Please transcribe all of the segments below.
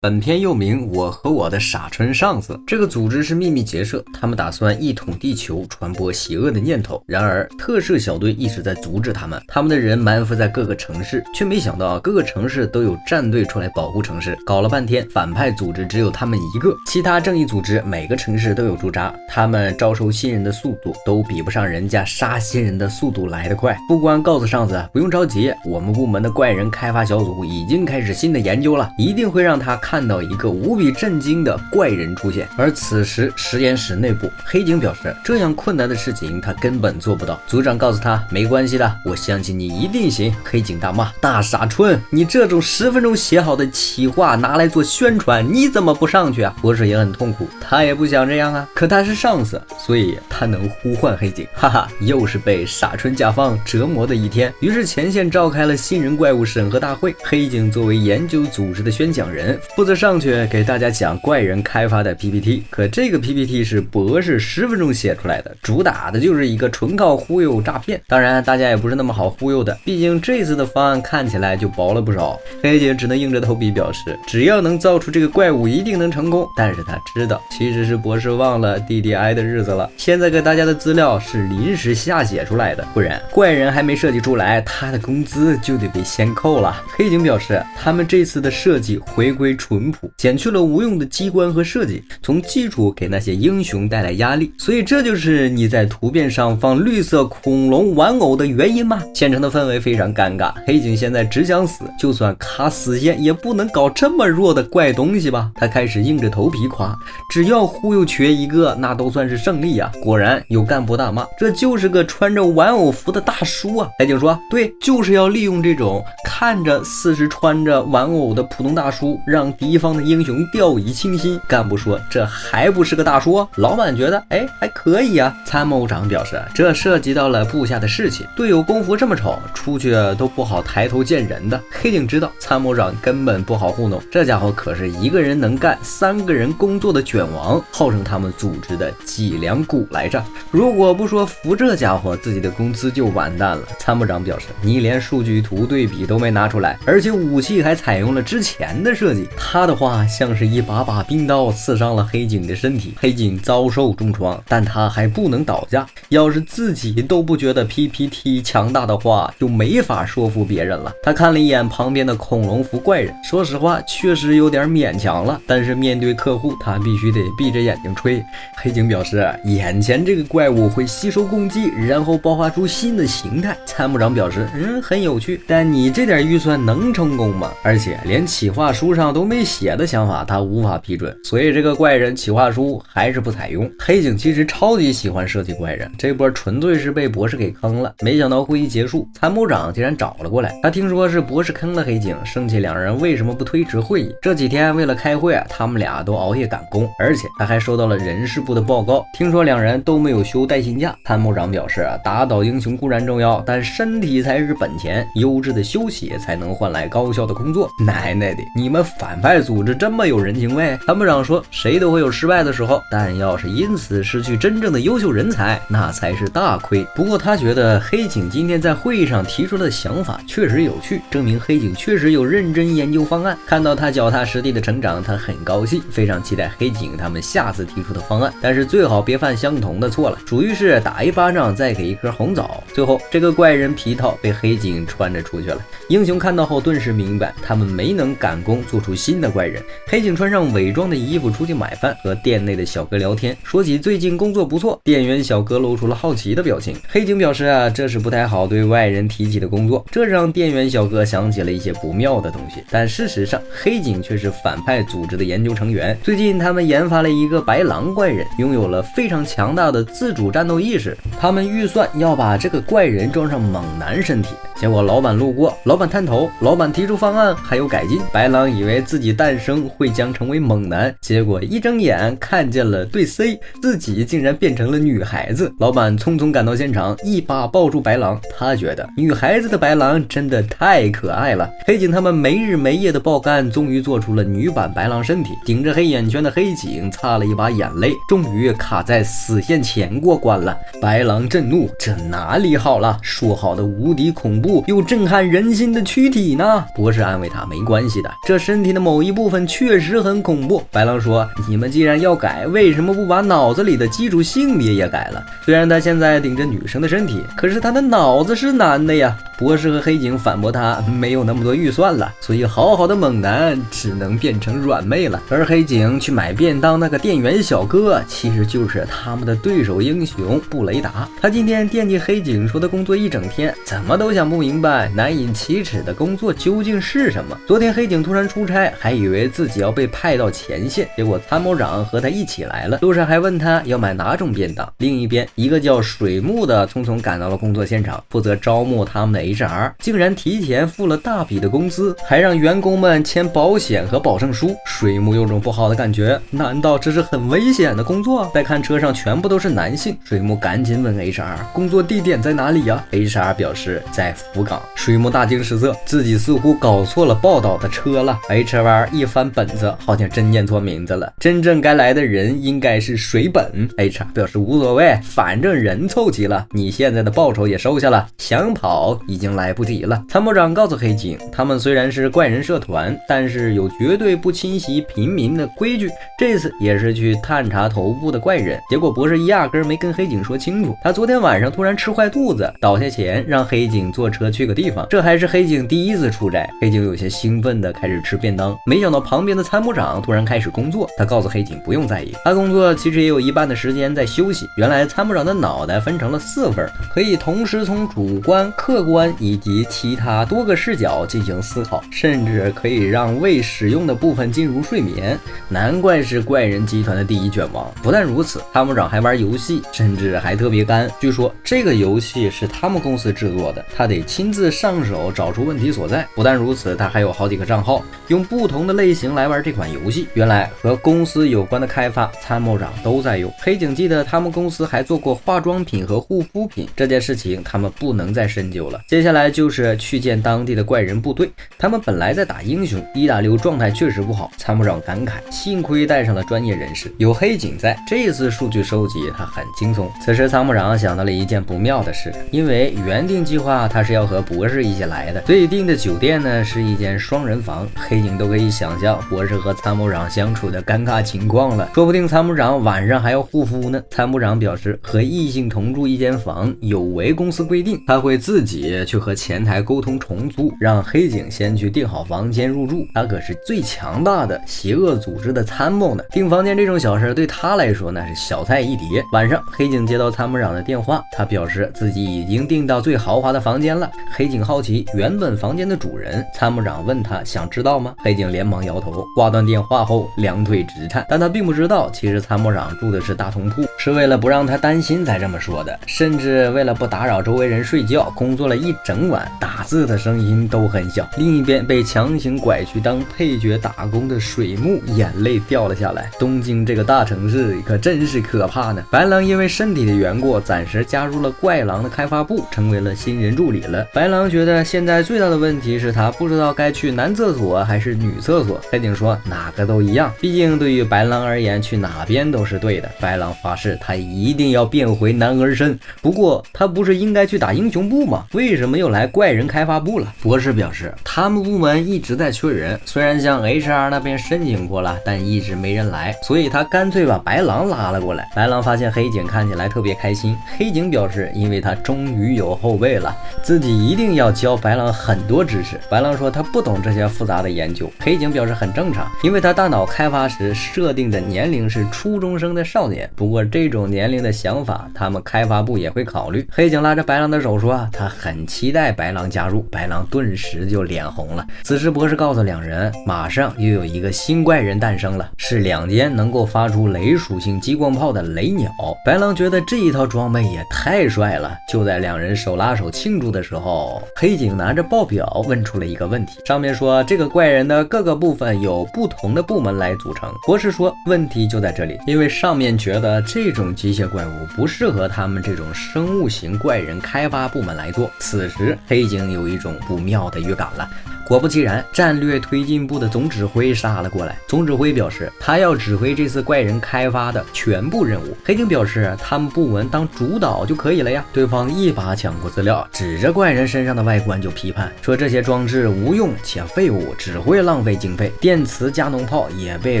本片又名《我和我的傻春上司》。这个组织是秘密结社，他们打算一统地球，传播邪恶的念头。然而，特摄小队一直在阻止他们。他们的人埋伏在各个城市，却没想到各个城市都有战队出来保护城市。搞了半天，反派组织只有他们一个，其他正义组织每个城市都有驻扎。他们招收新人的速度都比不上人家杀新人的速度来得快。不光告诉上司不用着急，我们部门的怪人开发小组已经开始新的研究了，一定会让他看到一个无比震惊的怪人出现。而此时实验室内部，黑警表示这样困难的事情他根本做不到。组长告诉他没关系的，我相信你一定行。黑警大骂大傻春，你这种10分钟写好的企划拿来做宣传，你怎么不上去啊？博士也很痛苦，他也不想这样啊，可他是上司，所以他能呼唤黑警。哈哈，又是被傻春甲方折磨的一天。于是前线召开了新人怪物审核大会，黑警作为研究组织的宣讲人，负责上去给大家讲怪人开发的 PPT。 可这个 PPT 是博士10分钟写出来的，主打的就是一个纯靠忽悠诈骗。当然大家也不是那么好忽悠的，毕竟这次的方案看起来就薄了不少。黑警只能硬着头皮表示只要能造出这个怪物一定能成功。但是他知道其实是博士忘了 DDI 的日子了，现在给大家的资料是临时下写出来的，不然怪人还没设计出来，他的工资就得被先扣了。黑警表示他们这次的设计回归淳朴，减去了无用的机关和设计，从基础给那些英雄带来压力，所以这就是你在图片上放绿色恐龙玩偶的原因吗？现场的氛围非常尴尬，黑警现在只想死，就算卡死线也不能搞这么弱的怪东西吧。他开始硬着头皮夸，只要忽悠瘸一个那都算是胜利啊。果然有干部大骂，这就是个穿着玩偶服的大叔啊。黑警说对，就是要利用这种看着似是穿着玩偶的普通大叔，让敌方的英雄掉以轻心。干部说这还不是个大叔？老板觉得还可以啊。参谋长表示这涉及到了部下的士气，队友功夫这么丑，出去都不好抬头见人的。黑警知道参谋长根本不好糊弄，这家伙可是一个人能干3个人工作的卷王，号称他们组织的脊梁骨来着。如果不说服这家伙，自己的公司就完蛋了。参谋长表示你连数据图对比都没拿出来，而且武器还采用了之前的设计。他的话像是一把把冰刀刺伤了黑警的身体，黑警遭受重创，但他还不能倒下。要是自己都不觉得 PPT 强大的话，就没法说服别人了。他看了一眼旁边的恐龙服怪人，说实话确实有点勉强了，但是面对客户他必须得闭着眼睛吹。黑警表示眼前这个怪物会吸收攻击，然后爆发出新的形态。参谋长表示很有趣，但你这点预算能成功吗？而且连企划书上都没写的想法他无法批准，所以这个怪人企划书还是不采用。黑警其实超级喜欢设计怪人，这波纯粹是被博士给坑了。没想到会议结束，参谋长竟然找了过来，他听说是博士坑了黑警，生气两人为什么不推迟会议。这几天为了开会他们俩都熬夜赶工，而且他还收到了人事部的报告，听说两人都没有休带薪假。参谋长表示打倒英雄固然重要，但身体才是本钱，优质的休息才能换来高效的工作。奶奶的，你们反派组织这么有人情味。参谋长说谁都会有失败的时候，但要是因此失去真正的优秀人才，那才是大亏。不过他觉得黑警今天在会议上提出的想法确实有趣，证明黑警确实有认真研究方案。看到他脚踏实地的成长，他很高兴，非常期待黑警他们下次提出的方案，但是最好别犯相同的错了，属于是打一巴掌再给一颗红枣。最后这个怪人皮套被黑警穿着出去了，英雄看到后顿时明白他们没能赶工做出新的怪人。黑警穿上伪装的衣服出去买饭，和店内的小哥聊天，说起最近工作不错。店员小哥露出了好奇的表情。黑警表示这是不太好对外人提起的工作，这让店员小哥想起了一些不妙的东西。但事实上黑警却是反派组织的研究成员，最近他们研发了一个白狼怪人，拥有了非常强大的自主战斗意识。他们预算要把这个怪人装上猛男身体，结果老板路过，老板探头，老板提出方案还有改进。白狼以为自己诞生会将成为猛男，结果一睁眼看见了对 C， 自己竟然变成了女孩子。老板匆匆赶到现场，一把抱住白狼，他觉得女孩子的白狼真的太可爱了。黑警他们没日没夜的爆肝，终于做出了女版白狼身体。顶着黑眼圈的黑警擦了一把眼泪，终于卡在死线前过关了。白狼震怒，这哪里好了，说好的无敌恐怖又震撼人心的躯体呢？博士安慰他没关系的，这身体的某一部分确实很恐怖。白狼说，你们既然要改，为什么不把脑子里的基础性别也改了？虽然他现在顶着女生的身体，可是他的脑子是男的呀。博士和黑警反驳他没有那么多预算了，所以好好的猛男只能变成软妹了。而黑警去买便当那个店员小哥，其实就是他们的对手英雄布雷达。他今天惦记黑警说的工作一整天，怎么都想不明白难以启齿的工作究竟是什么。昨天黑警突然出差，还以为自己要被派到前线，结果参谋长和他一起来了，路上还问他要买哪种便当。另一边，一个叫水木的匆匆赶到了工作现场，负责招募他们的HR， 竟然提前付了大笔的工资，还让员工们签保险和保证书。水木有种不好的感觉，难道这是很危险的工作？再看车上全部都是男性，水木赶紧问 HR 工作地点在哪里呀？HR 表示在福冈。水木大惊失色，自己似乎搞错了报道的车了。HR 一翻本子，好像真念错名字了，真正该来的人应该是水本。HR 表示无所谓，反正人凑齐了，你现在的报酬也收下了，想跑已经来不及了。参谋长告诉黑警，他们虽然是怪人社团，但是有绝对不侵袭平民的规矩，这次也是去探查头部的怪人。结果博士压根没跟黑警说清楚，他昨天晚上突然吃坏肚子，倒下前让黑警坐车去个地方，这还是黑警第一次出差。黑警有些兴奋的开始吃便当，没想到旁边的参谋长突然开始工作，他告诉黑警不用在意，他工作其实也有一半的时间在休息。原来参谋长的脑袋分成了4份，可以同时从主观、客观以及其他多个视角进行思考，甚至可以让未使用的部分进入睡眠，难怪是怪人集团的第一卷王。不但如此，参谋长还玩游戏，甚至还特别干。据说这个游戏是他们公司制作的，他得亲自上手找出问题所在。不但如此，他还有好几个账号，用不同的类型来玩这款游戏。原来和公司有关的开发，参谋长都在用。黑警记得他们公司还做过化妆品和护肤品，这件事情他们不能再深究了。接下来就是去见当地的怪人部队，他们本来在打英雄，1打6状态确实不好。参谋长感慨，幸亏带上了专业人士，有黑警在，这次数据收集他很轻松。此时参谋长想到了一件不妙的事，因为原定计划他是要和博士一起来的，所以订的酒店呢是一间双人房。黑警都可以想象博士和参谋长相处的尴尬情况了，说不定参谋长晚上还要护肤呢。参谋长表示，和异性同住一间房有违公司规定，他会自己去和前台沟通重租，让黑警先去订好房间入住。他可是最强大的邪恶组织的参谋呢，订房间这种小事对他来说那是小菜一碟。晚上黑警接到参谋长的电话，他表示自己已经订到最豪华的房间了。黑警好奇原本房间的主人，参谋长问他想知道吗？黑警连忙摇头。挂断电话后两腿直颤，但他并不知道其实参谋长住的是大通铺，是为了不让他担心才这么说的，甚至为了不打扰周围人睡觉，工作了一整晚，打字的声音都很小。另一边被强行拐去当配角打工的水木眼泪掉了下来。东京这个大城市可真是可怕呢。白狼因为身体的缘故，暂时加入了怪狼的开发部，成为了新人助理了。白狼觉得现在最大的问题是他不知道该去男厕所还是女厕所。黑警说哪个都一样，毕竟对于白狼而言，去哪边都是对的。白狼发誓他一定要变回男儿身，不过他不是应该去打英雄部吗？为什么又来怪人开发部了？博士表示他们部门一直在缺人，虽然向 HR 那边申请过了，但一直没人来，所以他干脆把白狼拉了过来。白狼发现黑警看起来特别开心，黑警表示因为他终于有后辈了，自己一定要教白狼很多知识。白狼说他不懂这些复杂的研究，黑警表示很正常，因为他大脑开发时设定的年龄是初中生的少年，不过这种年龄的想法他们开发部也会考虑。黑警拉着白狼的手说他很期待白狼加入，白狼顿时就脸红了。此时博士告诉两人，马上又有一个新怪人诞生了，是2间能够发出雷属性激光炮的雷鸟。白狼觉得这一套装备也太帅了。就在两人手拉手庆祝的时候，黑警拿着报表问出了一个问题，上面说这个怪人的各个部分有不同的部门来组成。博士说问题就在这里，因为上面觉得这种机械怪物不适合他们这种生物型怪人开发部门来做。此时黑警有一种不妙的预感了，果不其然，战略推进部的总指挥杀了过来。总指挥表示，他要指挥这次怪人开发的全部任务。黑警表示，他们部门当主导就可以了呀。对方一把抢过资料，指着怪人身上的外观就批判说，这些装置无用且废物，只会浪费经费。电磁加农炮也被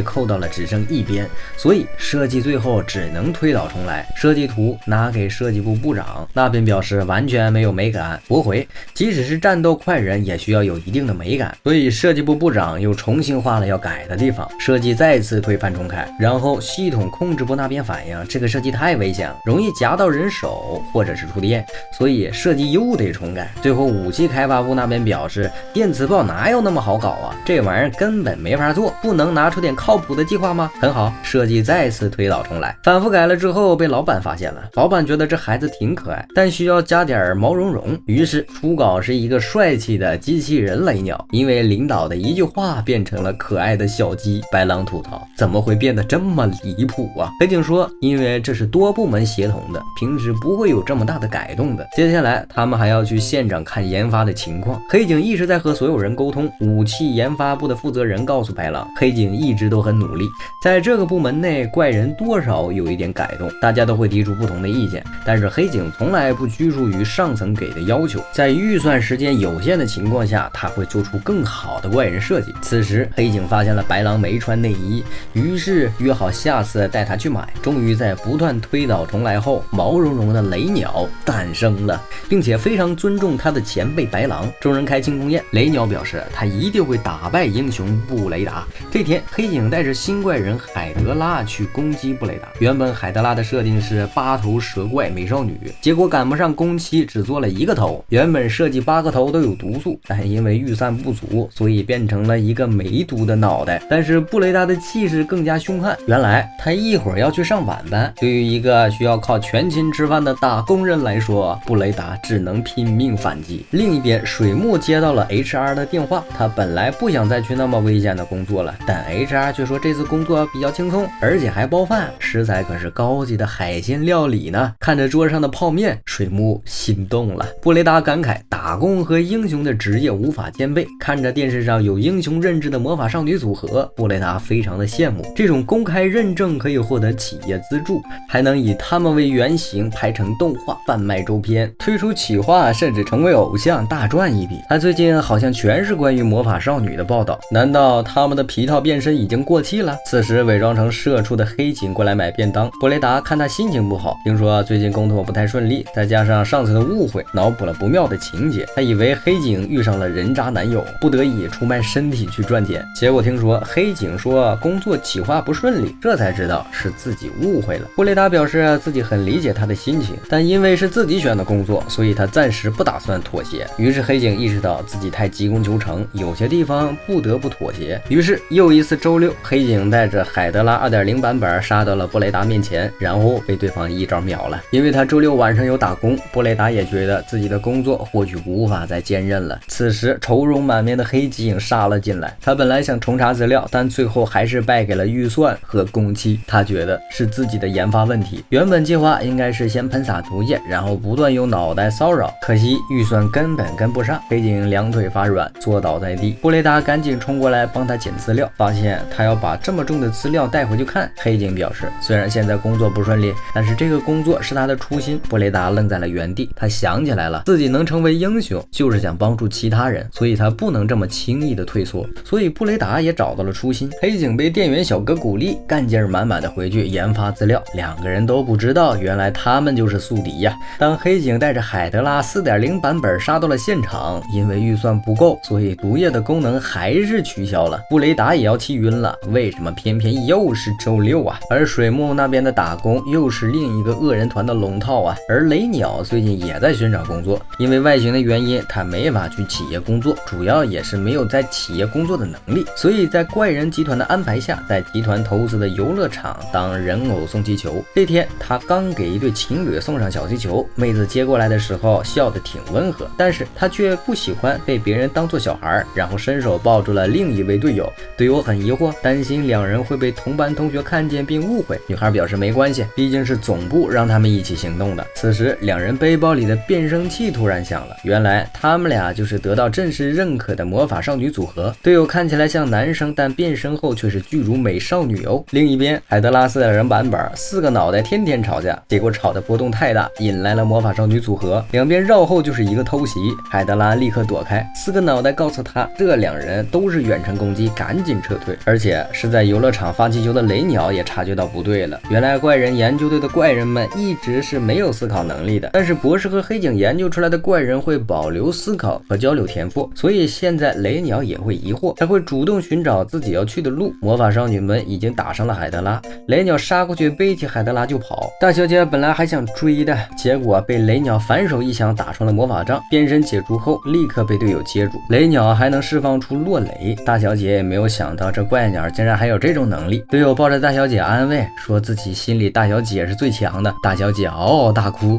扣到了只剩一边，所以设计最后只能推倒重来。设计图拿给设计部部长，那边表示完全没有美感，驳回即使是战斗快人也需要有一定的美感，所以设计部部长又重新画了要改的地方，设计再次推翻重开。然后系统控制部那边反映这个设计太危险了，容易夹到人手或者是触电，所以设计又得重改。最后武器开发部那边表示，电磁炮哪有那么好搞啊，这玩意儿根本没法做，不能拿出点靠谱的计划吗？很好，设计再次推倒重来，反复改了之后被老板发现了。老板觉得这孩子挺可爱，但需要加点毛茸茸，于是初稿是一个帅气的机器人雷鸟，因为领导的一句话变成了可爱的小鸡。白狼吐槽，怎么会变得这么离谱啊？黑警说，因为这是多部门协同的，平时不会有这么大的改动的。接下来他们还要去现场看研发的情况。黑警一直在和所有人沟通。武器研发部的负责人告诉白狼，黑警一直都很努力，在这个部门内怪人多少有一点改动，大家都会提出不同的意见，但是黑警从来不拘束于上层给的要求，在预算时间有限的情况下，他会做出更好的怪人设计。此时黑警发现了白狼没穿内衣，于是约好下次带他去买。终于在不断推倒重来后，毛茸茸的雷鸟诞生了，并且非常尊重他的前辈白狼。众人开庆功宴，雷鸟表示他一定会打败英雄布雷达。这天黑警带着新怪人海德拉去攻击布雷达。原本海德拉的设定是8头蛇怪美少女，结果赶不上工期，只做了1个头。原本设计8个头都有毒素，但因为预算不足，所以变成了一个没毒的脑袋。但是布雷达的气势更加凶悍，原来他一会儿要去上晚班，对于一个需要靠全勤吃饭的打工人来说，布雷达只能拼命反击。另一边水木接到了 HR 的电话，他本来不想再去那么危险的工作了，但 HR 却说这次工作比较轻松，而且还包饭，食材可是高级的海鲜料理呢。看着桌上的泡面，水木心动了。布雷达感慨，打工和英雄的职业无法兼备。看着电视上有英雄认证的魔法少女组合，布雷达非常的羡慕，这种公开认证可以获得企业资助，还能以他们为原型拍成动画，贩卖周边，推出企划，甚至成为偶像，大赚一笔。他最近好像全是关于魔法少女的报道，难道他们的皮套变身已经过气了？此时伪装成社畜的黑警过来买便当，布雷达看他心情不好，听说最近工作不太顺利，再加上上次的误会，脑补了不妙的情节，他以为黑警遇上了人渣男友，不得已出卖身体去赚钱。结果听说黑警说工作企划不顺利，这才知道是自己误会了。布雷达表示自己很理解他的心情，但因为是自己选的工作，所以他暂时不打算妥协。于是黑警意识到自己太急功求成，有些地方不得不妥协。于是又一次周六，黑警带着海德拉 2.0 版本杀到了布雷达面前，然后被对方一招秒了。因为他周六晚上有打工，布雷达也觉得自己的工作或许无法再兼任了。此时愁容满面的黑警杀了进来，他本来想重查资料，但最后还是败给了预算和工期。他觉得是自己的研发问题，原本计划应该是先喷洒毒液，然后不断用脑袋骚扰，可惜预算根本跟不上。黑警两腿发软，坐倒在地。布雷达赶紧冲过来帮他捡资料，发现他要把这么重的资料带回去看。黑警表示，虽然现在工作不顺利，但是这个工作是他的初心。布雷达愣在了原地，他想起来了，自己能成为英雄，就是想帮助其他人，所以他不能这么轻易的退缩。所以布雷达也找到了初心。黑警被店员小哥鼓励，干劲儿满满的回去研发资料。两个人都不知道，原来他们就是宿敌呀。当黑警带着海德拉 4.0 版本杀到了现场，因为预算不够，所以毒液的功能还是取消了。布雷达也要气晕了，为什么偏偏又是周六啊？而水木那边的打工又是另一个恶人团的龙套啊。而雷鸟最近也在寻找工作，因为外形的原因，他没法去企业工作，主要也是没有在企业工作的能力，所以在怪人集团的安排下，在集团投资的游乐场当人偶送气球。这天他刚给一对情侣送上小气球，妹子接过来的时候笑得挺温和，但是他却不喜欢被别人当作小孩，然后伸手抱住了另一位队友。队友很疑惑，担心两人会被同班同学看见并误会。女孩表示没关系，毕竟是总部让他们一起行动的。此时两人背包里的变声器突然响了，原来他们俩就是得到正式认可的魔法少女组合，队友看起来像男生，但变身后却是巨乳美少女哦。另一边，海德拉4人版本4个脑袋天天吵架，结果吵得波动太大，引来了魔法少女组合，两边绕后就是一个偷袭，海德拉立刻躲开，4个脑袋告诉他这2人都是远程攻击，赶紧撤退。而且是在游乐场发气球的雷鸟也察觉到不对了，原来怪人研究队的怪人们一直是没有思考能力的，但是博士和黑警研究出来的怪人会保留思考和交流天赋，所以现在雷鸟也会疑惑，他会主动寻找自己要去的路。魔法少女们已经打伤了海德拉，雷鸟杀过去背起海德拉就跑。大小姐本来还想追的，结果被雷鸟反手一枪打穿了魔法杖，变身解除后立刻被队友接住，雷鸟还能释放出落雷。大小姐也没有想到这怪鸟竟然还有这种能力，队友抱着大小姐安慰，说自己心里大小姐是最强的。大小姐嗷嗷大哭，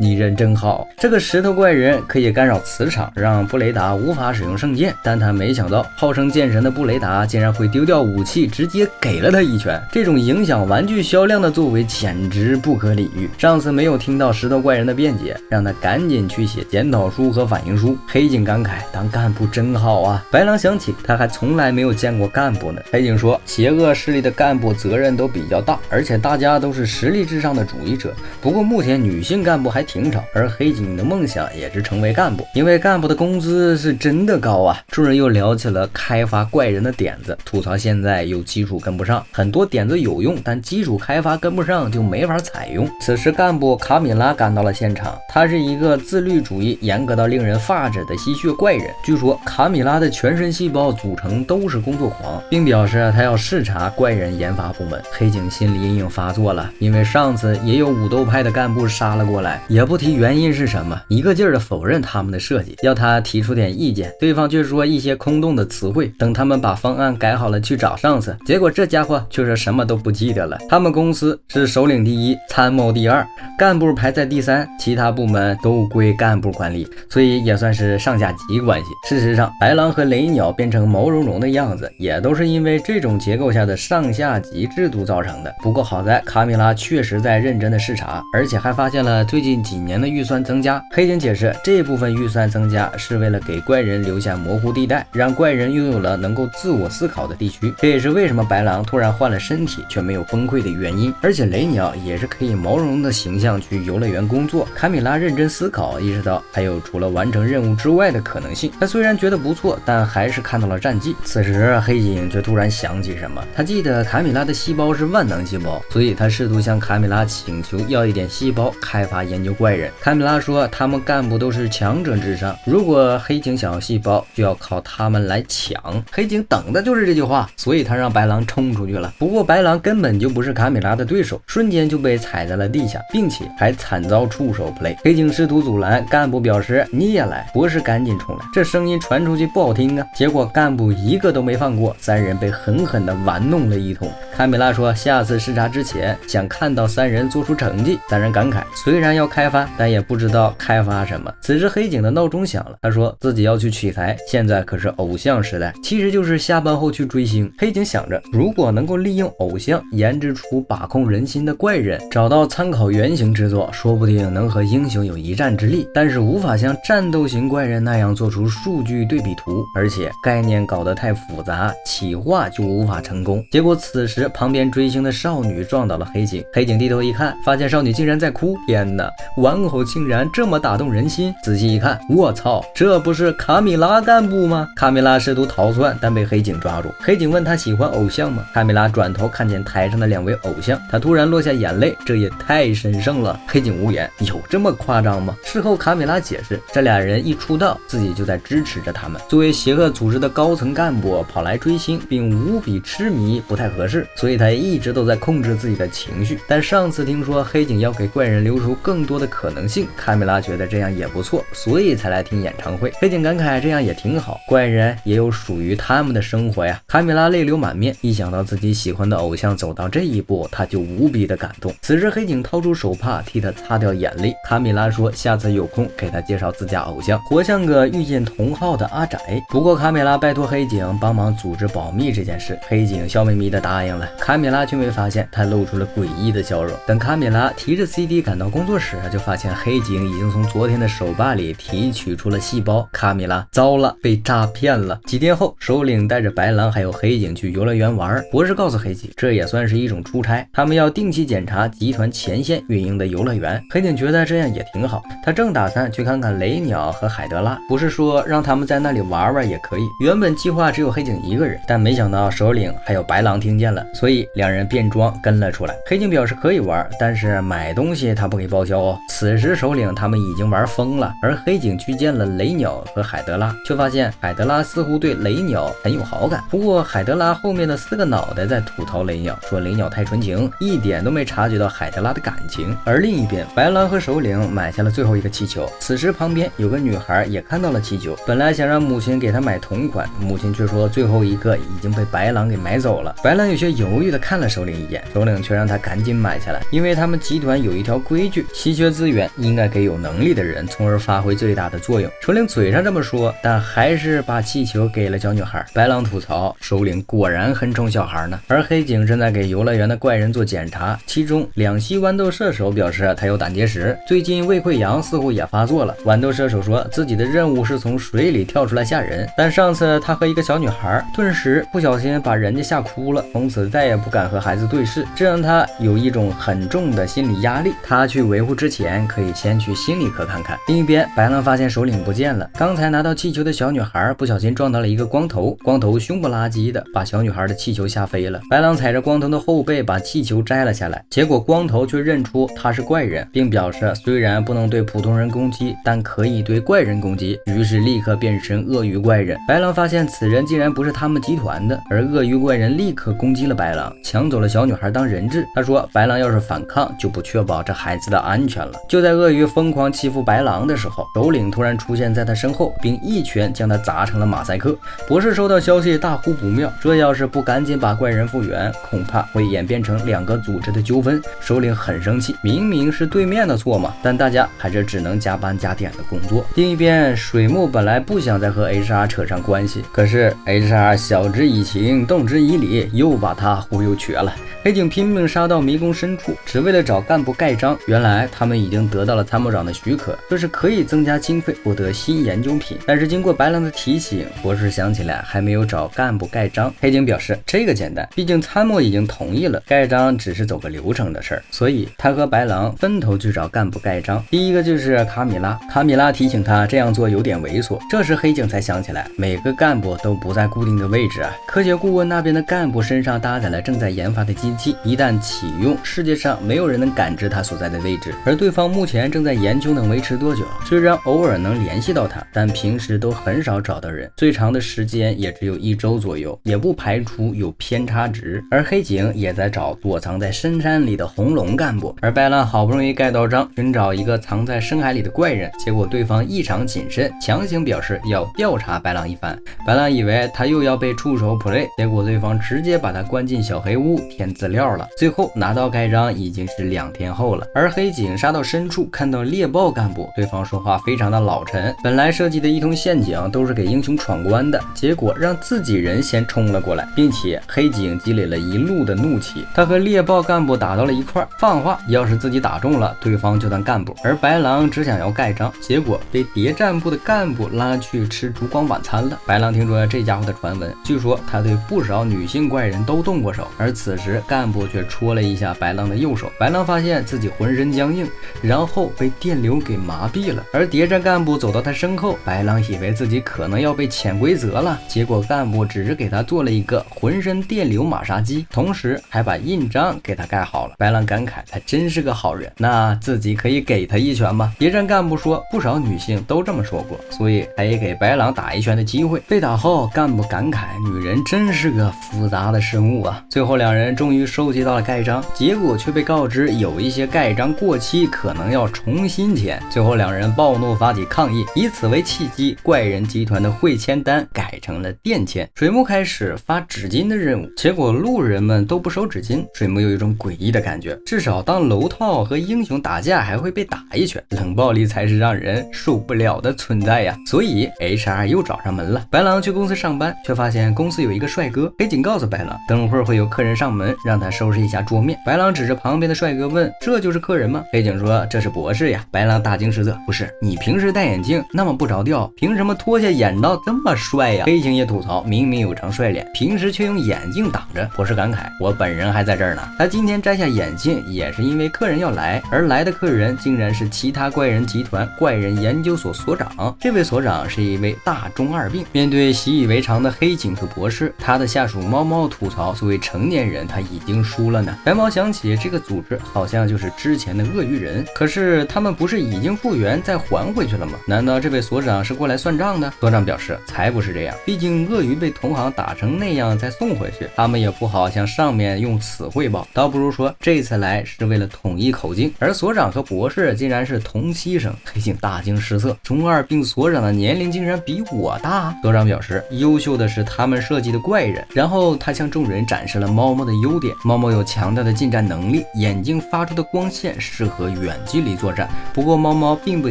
你人真好。这个石头怪人可以干扰磁场，让布雷达无法使用圣剑，但他没想到号称剑神的布雷达竟然会丢掉武器，直接给了他一拳。这种影响玩具销量的作为简直不可理喻。上次没有听到石头怪人的辩解，让他赶紧去写检讨书和反应书。黑警感慨，当干部真好啊。白狼想起他还从来没有见过干部呢。黑警说，邪恶势力的干部责任都比较大，而且大家都是实力至上的主义者，不过目前女性干部还挺少，而黑警的梦想也是成为干部，因为干部的工资是真的高啊。众人又聊起了开发怪人的点子，吐槽现在有基础跟不上，很多点子有用，但基础开发跟不上就没法采用。此时干部卡米拉赶到了现场，他是一个自律主义严格到令人发指的吸血怪人。据说卡米拉的全身细胞组成都是工作狂，并表示他要视察怪人研发部门。黑警心理阴影发作了，因为上次也有武斗派的干部杀了过来，也不提原因是什么，一个劲儿的否认他们的设计，要他提出点意见，对方却说一些空洞的词汇，等他们把方案改好了去找上司，结果这家伙却是什么都不记得了。他们公司是首领第1，参谋第2，干部排在第3，其他部门都归干部管理，所以也算是上下级关系。事实上，白狼和雷鸟变成毛茸茸的样子，也都是因为这种结构下的上下级制度造成的。不过好在卡米拉确实在认真的视察，而且还发现了最近几年的预算增加。黑警解释，这部分预算增加是为了给怪人留下模糊地带，让怪人拥有了能够自我思考的地区。这也是为什么白狼突然换了身体却没有崩溃的原因。而且雷鸟也是可以毛茸茸的形象去游乐园工作。卡米拉认真思考，意识到还有除了完成任务之外的可能性。他虽然觉得不错，但还是看到了战绩。此时黑警却突然想起什么，他记得卡米拉的细胞是万能细胞，所以他试图向卡米拉请求要一点细胞开发研究怪人。卡米拉说他们干部都是强者至上，如果黑警想要细胞就要靠他们来抢。黑警等的就是这句话，所以他让白狼冲出去了。不过白狼根本就不是卡米拉的对手，瞬间就被踩在了地下，并且还惨遭触手 play。黑警试图阻拦，干部表示你也来，博士赶紧冲来，这声音传出去不好听啊。结果干部一个都没放过，3人被狠狠地玩弄了一通。卡米拉说下次视察之前想看到3人做出成绩。3人感慨，虽然要开发，但也不知道开发什么。此时黑警的闹钟响了，他说自己要去取材，现在可是偶像时代，其实就是下班后去追星。黑警想着，如果能够利用偶像研制出把控人心的怪人，找到参考原型制作，说不定能和英雄有一战之力，但是无法像战斗型怪人那样做出数据对比图，而且概念搞得太复杂，企划就无法成功。结果此时旁边追星的少女撞到了黑警，黑警低头一看，发现少女竟然在哭，天哪，玩偶竟然这么打动人心。仔细一看，我操，这不是卡米拉干部吗？卡米拉试图逃窜，但被黑警抓住。黑警问他喜欢偶像吗？卡米拉转头看见台上的2位偶像，他突然落下眼泪，这也太神圣了。黑警无言，有这么夸张吗？事后卡米拉解释，这2人一出道自己就在支持着他们，作为邪恶组织的高层干部跑来追星并无比痴迷不太合适，所以他一直都在控制自己的情绪。但上次听说黑警要给怪人留出更多的可能性，卡米拉觉得这样也不错，所以才来听演唱会。黑警感慨这样也挺好，怪人也有属于他们的生活呀。卡米拉泪流满面，一想到自己喜欢的偶像走到这一步，他就无比的感动。此时黑警掏出手帕替他擦掉眼泪。卡米拉说下次有空给他介绍自家偶像，活像个遇见同好的阿宅。不过卡米拉拜托黑警帮忙组织保密这件事，黑警笑眯眯的答应了。卡米拉却没发现，他露出了诡异的笑容。等卡米拉提着 CD 赶到工作室，就发现黑警已经从昨天的手把里提取出了细胞。卡米拉糟了，被诈骗了。几天后，首领带着白狼还有黑警去游乐园玩。博士告诉黑警，这也算是一种出差，他们要定期检查集团前线运营的游乐园。黑警觉得这样也挺好，他正打算去看看雷鸟和海德拉，不是说让他们在那里玩玩也可以。原本计划只有黑警一个人，但没想到首领还有白狼听见了，所以两人变装跟了出来。黑警表示可以玩，但是买东西他不给报销哦。此时首领他们已经玩疯了，而黑警去见了雷鸟和海德拉，却发现海德拉似乎对雷鸟很有好感。不过海德拉后面的4个脑袋在吐槽雷鸟，说雷鸟太纯情，一点都没察觉到海德拉的感情。而另一边，白狼和首领买下了最后一个气球。此时旁边有个女孩也看到了气球，本来想让母亲给她买同款，母亲却说最后一个已经被白狼给买走了。白狼有些犹豫的看了首领一眼，首领却让他赶紧买下来，因为他们集团有一条规矩，稀缺资源应该给有能力的人，从而发挥最大的作用。首领嘴上这么说，但还是把气球给了小女孩。白狼吐槽首领果然很宠小孩呢。而黑警正在给游乐园的怪人做检查，其中两栖豌豆射手表示他有胆结石，最近胃溃疡似乎也发作了。豌豆射手说自己的任务是从水里跳出来吓人，但上次他和一个小女孩顿时不小心把人家吓哭了，从此再也不敢和孩子对视，这让他有一种很重的心理压力。他去维护之前可以先去心理科看看。另一边，白狼发现首领不见了，刚才拿到气球的小女孩不小心撞到了一个光头，光头凶不拉几的把小女孩的气球吓飞了。白狼踩着光头的后背把气球摘了下来，结果光头却认出他是怪人，并表示虽然不能对普通人攻击，但可以对怪人攻击，于是立刻变成鳄鱼怪人。白狼发现此人竟然不是他们集团的，而鳄鱼怪人立刻攻击了白狼，抢走了小女孩当人质。他说白狼要是反抗，就不确保这孩子的安全了。就在鳄鱼疯狂欺负白狼的时候，首领突然出现在他身后，并一拳将他砸成了马赛克。博士收到消息大呼不妙，这要是不赶紧把怪人复原，恐怕会演变成2个组织的纠纷。首领很生气，明明是对面的错嘛，但大家还是只能加班加点的工作。另一边，水木本来不想再和 HR 扯上关系，可是 HR 晓之以情动之以理，又把他忽悠瘸了。黑警拼命杀到迷宫深处，只为了找干部盖章。原来他们已经得到了参谋长的许可，这是可以增加经费获得新研究品。但是经过白狼的提醒，博士想起来还没有找干部盖章。黑警表示这个简单，毕竟参谋已经同意了，盖章只是走个流程的事儿。所以他和白狼分头去找干部盖章。第一个就是卡米拉，卡米拉提醒他这样做有点猥琐。这时黑警才想起来，每个干部都不在固定的位置啊。科学顾问那边的干部身上搭载了正在研发的机器，一旦启用，世界上没有人能感知他所在的位置，而对方目前正在研究能维持多久。虽然偶尔能联系到他，但平时都很少找到人，最长的时间也只有1周左右，也不排除有偏差值。而黑警也在找躲藏在深山里的红龙干部，而白狼好不容易盖到章，寻找一个藏在深海里的怪人，结果对方异常谨慎，强行表示要调查白狼一番。白狼以为他又要被触手 play， 结果对方直接把他关进小黑屋填资料了。最后拿到盖章已经是2天后了。而黑警杀到深处，看到猎豹干部，对方说话非常的老成，本来设计的一通陷阱都是给英雄闯关的，结果让自己人先冲了过来，并且黑警积累了一路的怒气，他和猎豹干部打到了一块，放话要是自己打中了，对方就当干部。而白狼只想要盖章，结果被谍战部的干部拉去吃烛光晚餐了。白狼听说这家伙的传闻，据说他对不少女性怪人都动过手，而此时干部却戳了一下白狼的右手，白狼发现自己浑身僵硬，然后被电流给麻痹了。而谍战干部走到他身后，白狼以为自己可能要被潜规则了，结果干部只是给他做了一个浑身电流马杀鸡，同时还把印章给他盖好了。白狼感慨他真是个好人，那自己可以给他一拳吗？谍战干部说不少女性都这么说过，所以可以给白狼打一拳的机会。被打后，干部感慨女人真是个复杂的生物啊。最后2人终于收集到了盖章，结果却被告知有一些盖章过期，可能要重新签。最后2人暴怒发起抗议，以此为契机，怪人集团的会签单改成了电签。水木开始发纸巾的任务，结果路人们都不收纸巾。水木有一种诡异的感觉，至少当楼套和英雄打架还会被打一拳，冷暴力才是让人受不了的存在呀。所以 HR 又找上门了。白狼去公司上班，却发现公司有一个帅哥。黑警告诉白狼，等会儿会有客人上门，让他收拾一下桌面。白狼指着旁边的帅哥问：这就是客人吗？黑警说：这是博士呀。白狼大惊失色：不是，你平时戴眼镜那么不着调，凭什么脱下眼罩这么帅呀？黑警也吐槽：明明有张帅脸，平时却用眼镜挡着。博士感慨：我本人还在这儿呢。他今天摘下眼镜也是因为客人要来，而来的客人竟然是其他怪人集团怪人研究所所长。这位所长是一位大中二病。面对习以为常的黑警和博士，他的下属猫猫吐槽：作为成年人他已经输了呢。白猫想起这个组织好像就是之前的鳄鱼人，可是他们不是已经复原再还回去了吗？难道这位所长是过来算账的？所长表示才不是这样，毕竟鳄鱼被同行打成那样再送回去，他们也不好向上面用此汇报，倒不如说这次来是为了统一口径。而所长和博士竟然是同期生，黑警大惊失色，中二病所长的年龄竟然比我大。所长表示优秀的是他们设计的怪人，然后他向众人展示了猫猫的优点。猫猫有强大的近战能力，眼睛发出的光线适合远距离作战。不过猫猫并不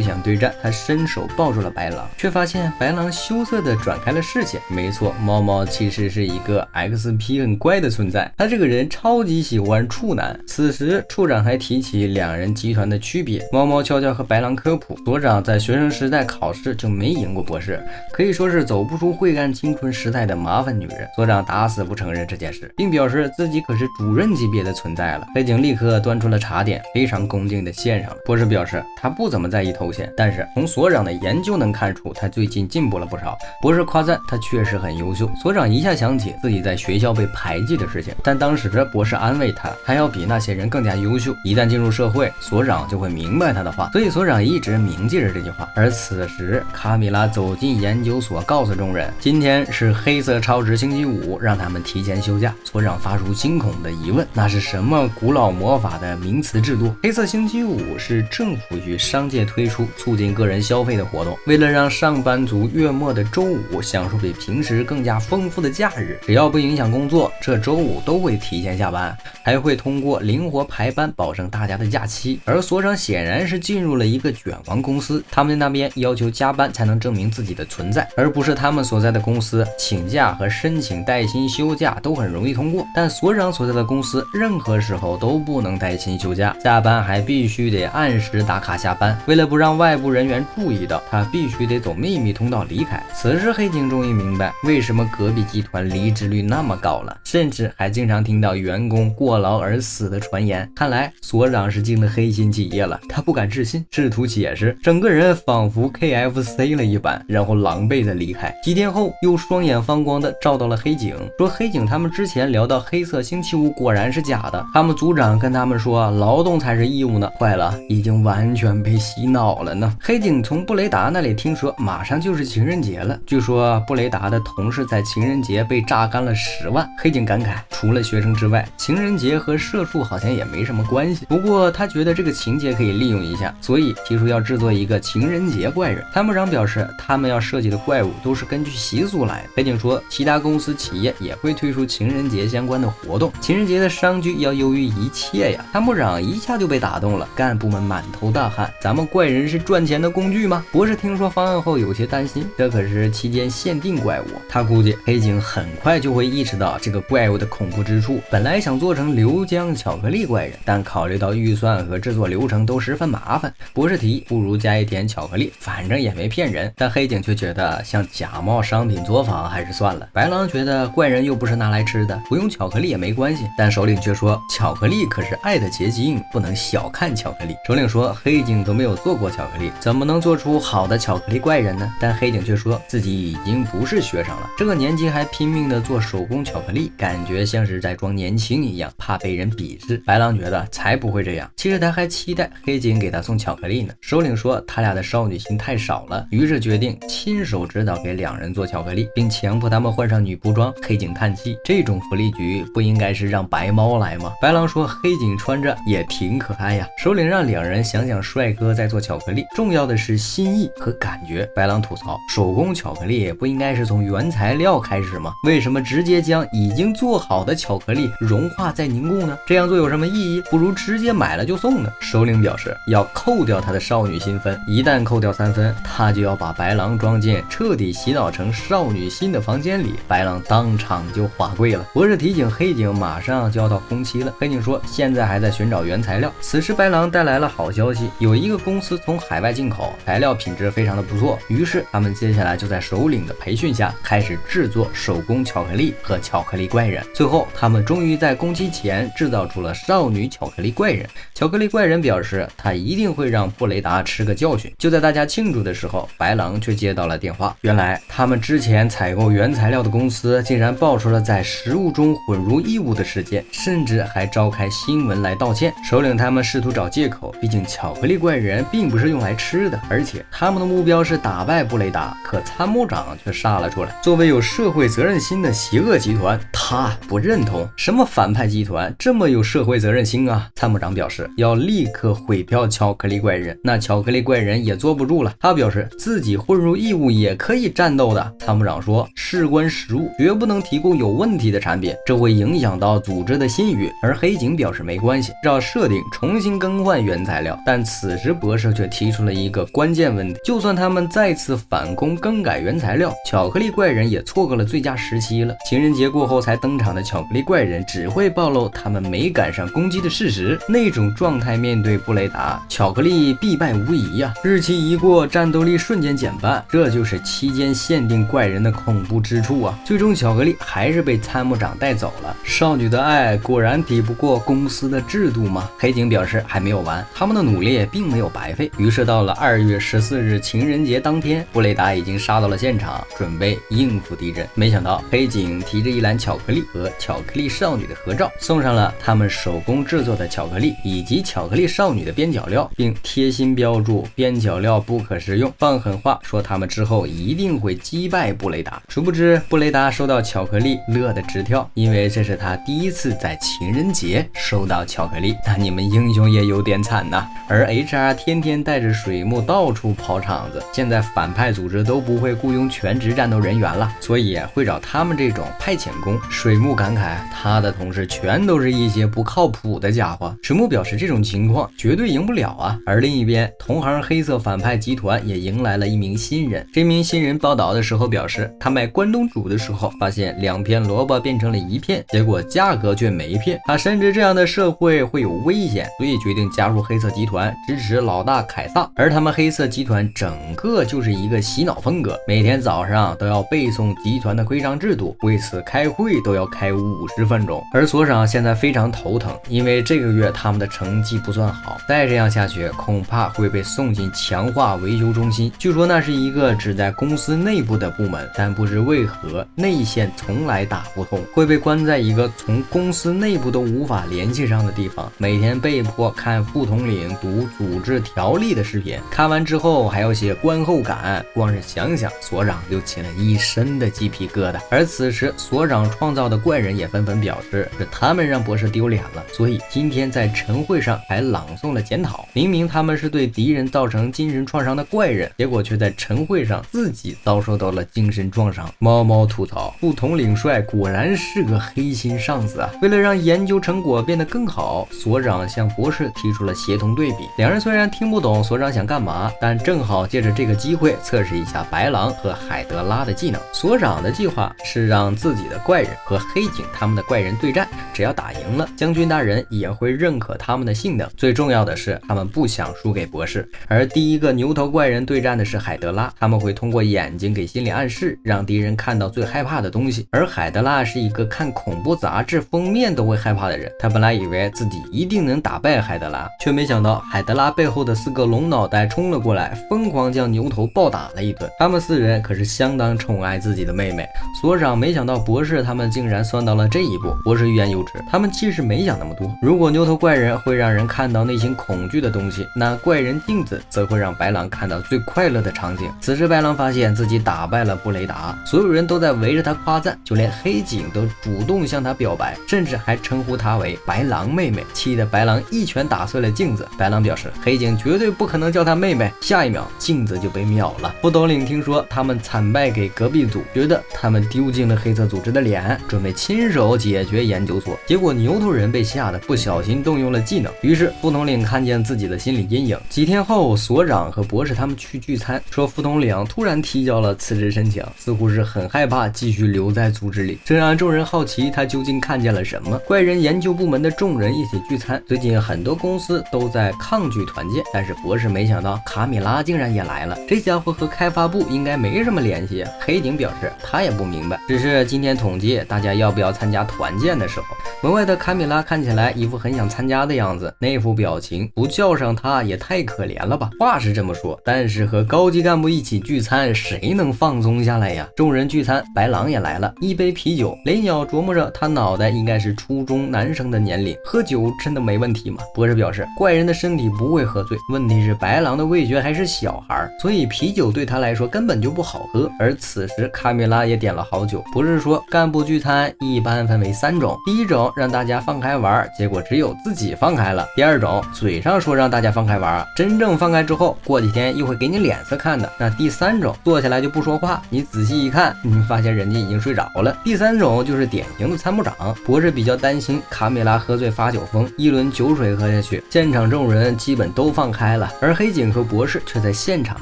想对战，他伸手抱住了白狼，却发现白狼羞涩地转开了视线。没错，猫猫其实是一个 XP 很乖的存在，他这个人超级喜欢处男。此时处长还提起两人集团的区别，猫猫悄悄和白狼科普，所长在学生时代考试就没赢过博士，可以说是走不出晦暗青春时代的麻烦女人。所长打死不承认这件事，并表示自己可是主任级别的存在了。黑警立刻端出了茶点，非常恭敬地献上了。博士表示他不怎么在意头衔，但是从所长的研究能看出他最近进步了不少。博士夸赞他确实很优秀。所长一下想起自己在学校被排挤的事情，但当时博士安慰他，他要比那些人更加优秀，一旦进入社会，所长就会明白他的话，所以所长一直铭记着这句话。而此时卡米拉走进研究所，告诉众人今天是黑色超值星期五，让他们提前休假。所长发出惊恐的疑问，那是什么古老魔法的名词制度？黑色星期五是政府与商界推出促进个人消费的活动，为了让上班族月末的周五享受比平时更加丰富的假日，只要不影响工作，这周五都会提前下班，还会通过灵活排班保证大家的假期。而所长显然是进入了一个卷王公司，他们那边要求加班才能证明自己的存在，而不是他们所在的公司请假和申请带薪休假都很容易通过，但所长所在的公司任何时候都不能带薪休假，下班还必须得按时打卡下班。为了不让外部人员注意到，他必须得走秘密通道离开。此时黑警终于明白为什么隔壁集团离职率那么高了，甚至还经常听到员工过劳而死的传言。看来所长是进了黑心企业了，他不敢置信，试图解释，整个人仿佛 KFC 了一般，然后狼狈的离开。几天后又双眼放光的照到了黑警，说黑警他们之前聊到黑色星期五果然是假的，他们组长跟他们说劳动才是义务呢。坏了，已经完全被洗脑了呢。黑警从布雷达那里听说马上就是情人节了，据说布雷达的同事在情人节被榨干了10万。黑警感慨，除了学生之外，情人节和社畜好像也没什么关系。不过他觉得这个情节可以利用一下，所以提出要制作一个情人节怪人。参谋长表示他们要设计的怪物都是根据习俗来的。黑警说其他公司企业也会推出情人节相关的活动，情人节的商机要优于一切呀。参谋长一下就被打动了，干部们满头大汗，咱们怪人是赚钱的工具吗？博士听说方案后有些担心，这可是期间限定怪物，他估计黑警很快就会意识到这个怪物的恐怖之处。本来想做成流浆巧克力怪人，但考虑到预算和制作流程都十分麻烦，博士提议不如加一点巧克力，反正也没骗人。但黑警却觉得像假冒商品作坊还是算了。白狼觉得怪人又不是拿来吃的，不用巧克力也没关系，但首领却说巧克力可是爱的结晶，不能小看巧克力。首领说黑警都没有做过巧克力，怎么能做出好的巧克力怪人呢？但黑警却说自己已经不是学生了，这个年纪还拼命的做手工巧克力，感觉像是在装年轻一样，怕被人鄙视。白狼觉得才不会这样，其实他还期待黑警给他送巧克力呢。首领说他俩的少女心太少了，于是决定亲手指导给两人做巧克力，并强迫他们换上女仆装。黑警叹气，这种福利局不应该是让白猫来吗？白狼说黑警穿着也挺可爱呀。首领让两人想想帅哥在做巧克力，重要的是心意和感觉。白狼吐槽，手工巧克力不应该是从原材料开始吗？为什么直接将已经做好的巧克力融化再凝固呢？这样做有什么意义？不如直接买了就送呢。首领表示要扣掉他的少女心分，一旦扣掉3分，他就要把白狼装进彻底洗脑成少女心的房间里。白狼当场就滑跪了。博士提醒黑井马上就要到空期了，黑井说现在还在寻找原材料。此时白狼带来了好消息，有一个公司从海外进口，材料品质非常的不错，于是他们接下来就在首领的培训下开始制作手工巧克力和巧克力怪人。最后他们终于在工期前制造出了少女巧克力怪人。巧克力怪人表示他一定会让布雷达吃个教训。就在大家庆祝的时候，白狼却接到了电话，原来他们之前采购原材料的公司竟然爆出了在食物中混入异物的事件，甚至还召开新闻来道歉。首领他们试图找借口，毕竟巧克力怪人并不是用来吃的，而且他们的目标是打败布雷达，可参谋长却杀了出来。作为有社会责任心的邪恶集团，他不认同什么反派集团这么有社会责任心啊。参谋长表示要立刻毁掉巧克力怪人，那巧克力怪人也坐不住了，他表示自己混入异物也可以战斗的。参谋长说事关食物，绝不能提供有问题的产品，这会影响到组织的信誉。而黑警表示没关系，照设定重新更换原材料。但此时博士却提出了一个关键问题，就算他们再次反攻更改原材料，巧克力怪人也错过了最佳时期了。情人节过后才登场的巧克力怪人只会暴露他们没赶上攻击的事实，那种状态面对布雷达，巧克力必败无疑呀。日期一过，战斗力瞬间减半，这就是期间限定怪人的恐怖之处啊。最终巧克力还是被参谋长带走了。少女的爱果然抵不过公司的制度吗？黑警表示还没有完，他们的努力并没有白费。于是到了2月14日情人节当天，布雷达已经杀到了现场，准备应付敌人。没想到黑警提着一篮巧克力和巧克力少女的合照，送上了他们手工制作的巧克力以及巧克力少女的边角料，并贴心标注边角料不可食用，放狠话说他们之后一定会击败布雷达。殊不知布雷达收到巧克力乐得直跳，因为这是他第一次在情人节收到巧克力。那你们英雄也有点惨呐。而 HR 天天带着水木到处跑场子，现在反派组织都不会雇佣全职战斗人员了，所以会找他们这种派遣工。水木感慨他的同事全都是一些不靠谱的家伙。水木表示这种情况绝对赢不了啊。而另一边，同行黑色反派集团也迎来了一名新人。这名新人报道的时候表示，他卖关东煮的时候发现2片萝卜变成了1片，结果价格却没变。他深知这样的社会会有危险，所以决定加入黑色集团，支持老大凯撒。而他们黑色集团整个就是一个洗脑风格，每天早上都要背诵集团的规章制度，为此开会都要开50分钟。而所长现在非常头疼，因为这个月他们的成绩不算好，再这样下去恐怕会被送进强化维修中心。据说那是一个只在公司内部的部门，但不知为何内线从来打不通，会被关在一个从公司内部都无法联系上的地方，每天被迫看副统领读组织条例的视频，看完之后还要写观后感，光是想想所长就起了一身的鸡皮疙瘩。而此时所长创造的怪人也纷纷表示是他们让博士丢脸了，所以今天在晨会上还朗诵了检讨。明明他们是对敌人造成精神创伤的怪人，结果却在晨会上自己遭受到了精神创伤。猫猫吐槽副统领帅果然是个黑心上司啊。为了让研究成果变得更好，所长向博士提出了协同对比。两人虽然听不懂所长想干嘛，但正好借着这个机会测试一下白狼和海德拉的技能。所长的计划是让自己的怪人和黑警他们的怪人对战，只要打赢了，将军大人也会认可他们的性能。最重要的是他们不想输给博士。而第一个牛头怪人对战的是海德拉，他们会通过眼睛给心理暗示，让敌人看到最害怕的东西。而海德拉是一个看恐怖杂志封面都会害怕的人，他本来以为自己一定能打败海德拉，却没想到海德拉背后的4个龙脑袋冲了过来，疯狂将牛头暴打了一顿。他们4人可是相当宠爱自己的妹妹。所长没想到博士他们竟然算到了这一步，博士欲言又止，他们其实没想那么多。如果牛头怪人会让人看到内心恐惧的东西，那怪人镜子则会让白狼看到最快乐的场景。此时白狼发现自己打败了布雷达，所有人都在围着他夸赞，就连黑警都主动向他表白，甚至还称呼他为白狼妹妹，气得白狼一拳打碎了镜子。白狼表示黑警绝对不可能叫他妹妹，下一秒镜子就被秒了。副统领听说他们惨败给隔壁组，觉得他们丢尽了黑色组织的脸，准备亲手解决研究所。结果牛头人被吓得不小心动用了技能，于是副统领看见自己的心理阴影。几天后，所长和博士他们去聚餐，说副统领突然提交了辞职申请，似乎是很害怕继续留在组织里，这让众人好奇他究竟看见了什么。怪人研究部门的众人一起聚餐，最近很多公司都在抗拒团建，但是博士没想到卡米拉竟然也来了。这家伙和开发部应该没什么联系啊。黑警表示他也不明白，只是今天统计大家要不要参加团建的时候，门外的卡米拉看起来一副很想参加的样子，那副表情不叫上他也太可怜了吧。话是这么说，但是和高级干部一起聚餐，谁能放松下来呀？众人聚餐，白狼也来了，一杯啤酒。雷鸟琢磨着他脑袋应该是初中男生的年龄，喝酒真的没问题吗？博士表示怪人的身体不会喝醉，问题是白狼的味觉还是小孩，所以啤酒对他来说根本就不好喝。而此时卡米拉也点了好酒。博士说干部聚餐一般分为3种，第一种让大家放开玩，结果只有自己放开了；第二种嘴上说让大家放开玩，真正放开之后过几天又会给你脸色看的；那第3种坐下来就不说话，你仔细一看你发现人家已经睡着了。第3种就是典型的参谋长。博士比较担心卡米拉喝醉发酒疯，一轮酒水喝下去，现场众人基本都放开了，而黑警和博士却在现场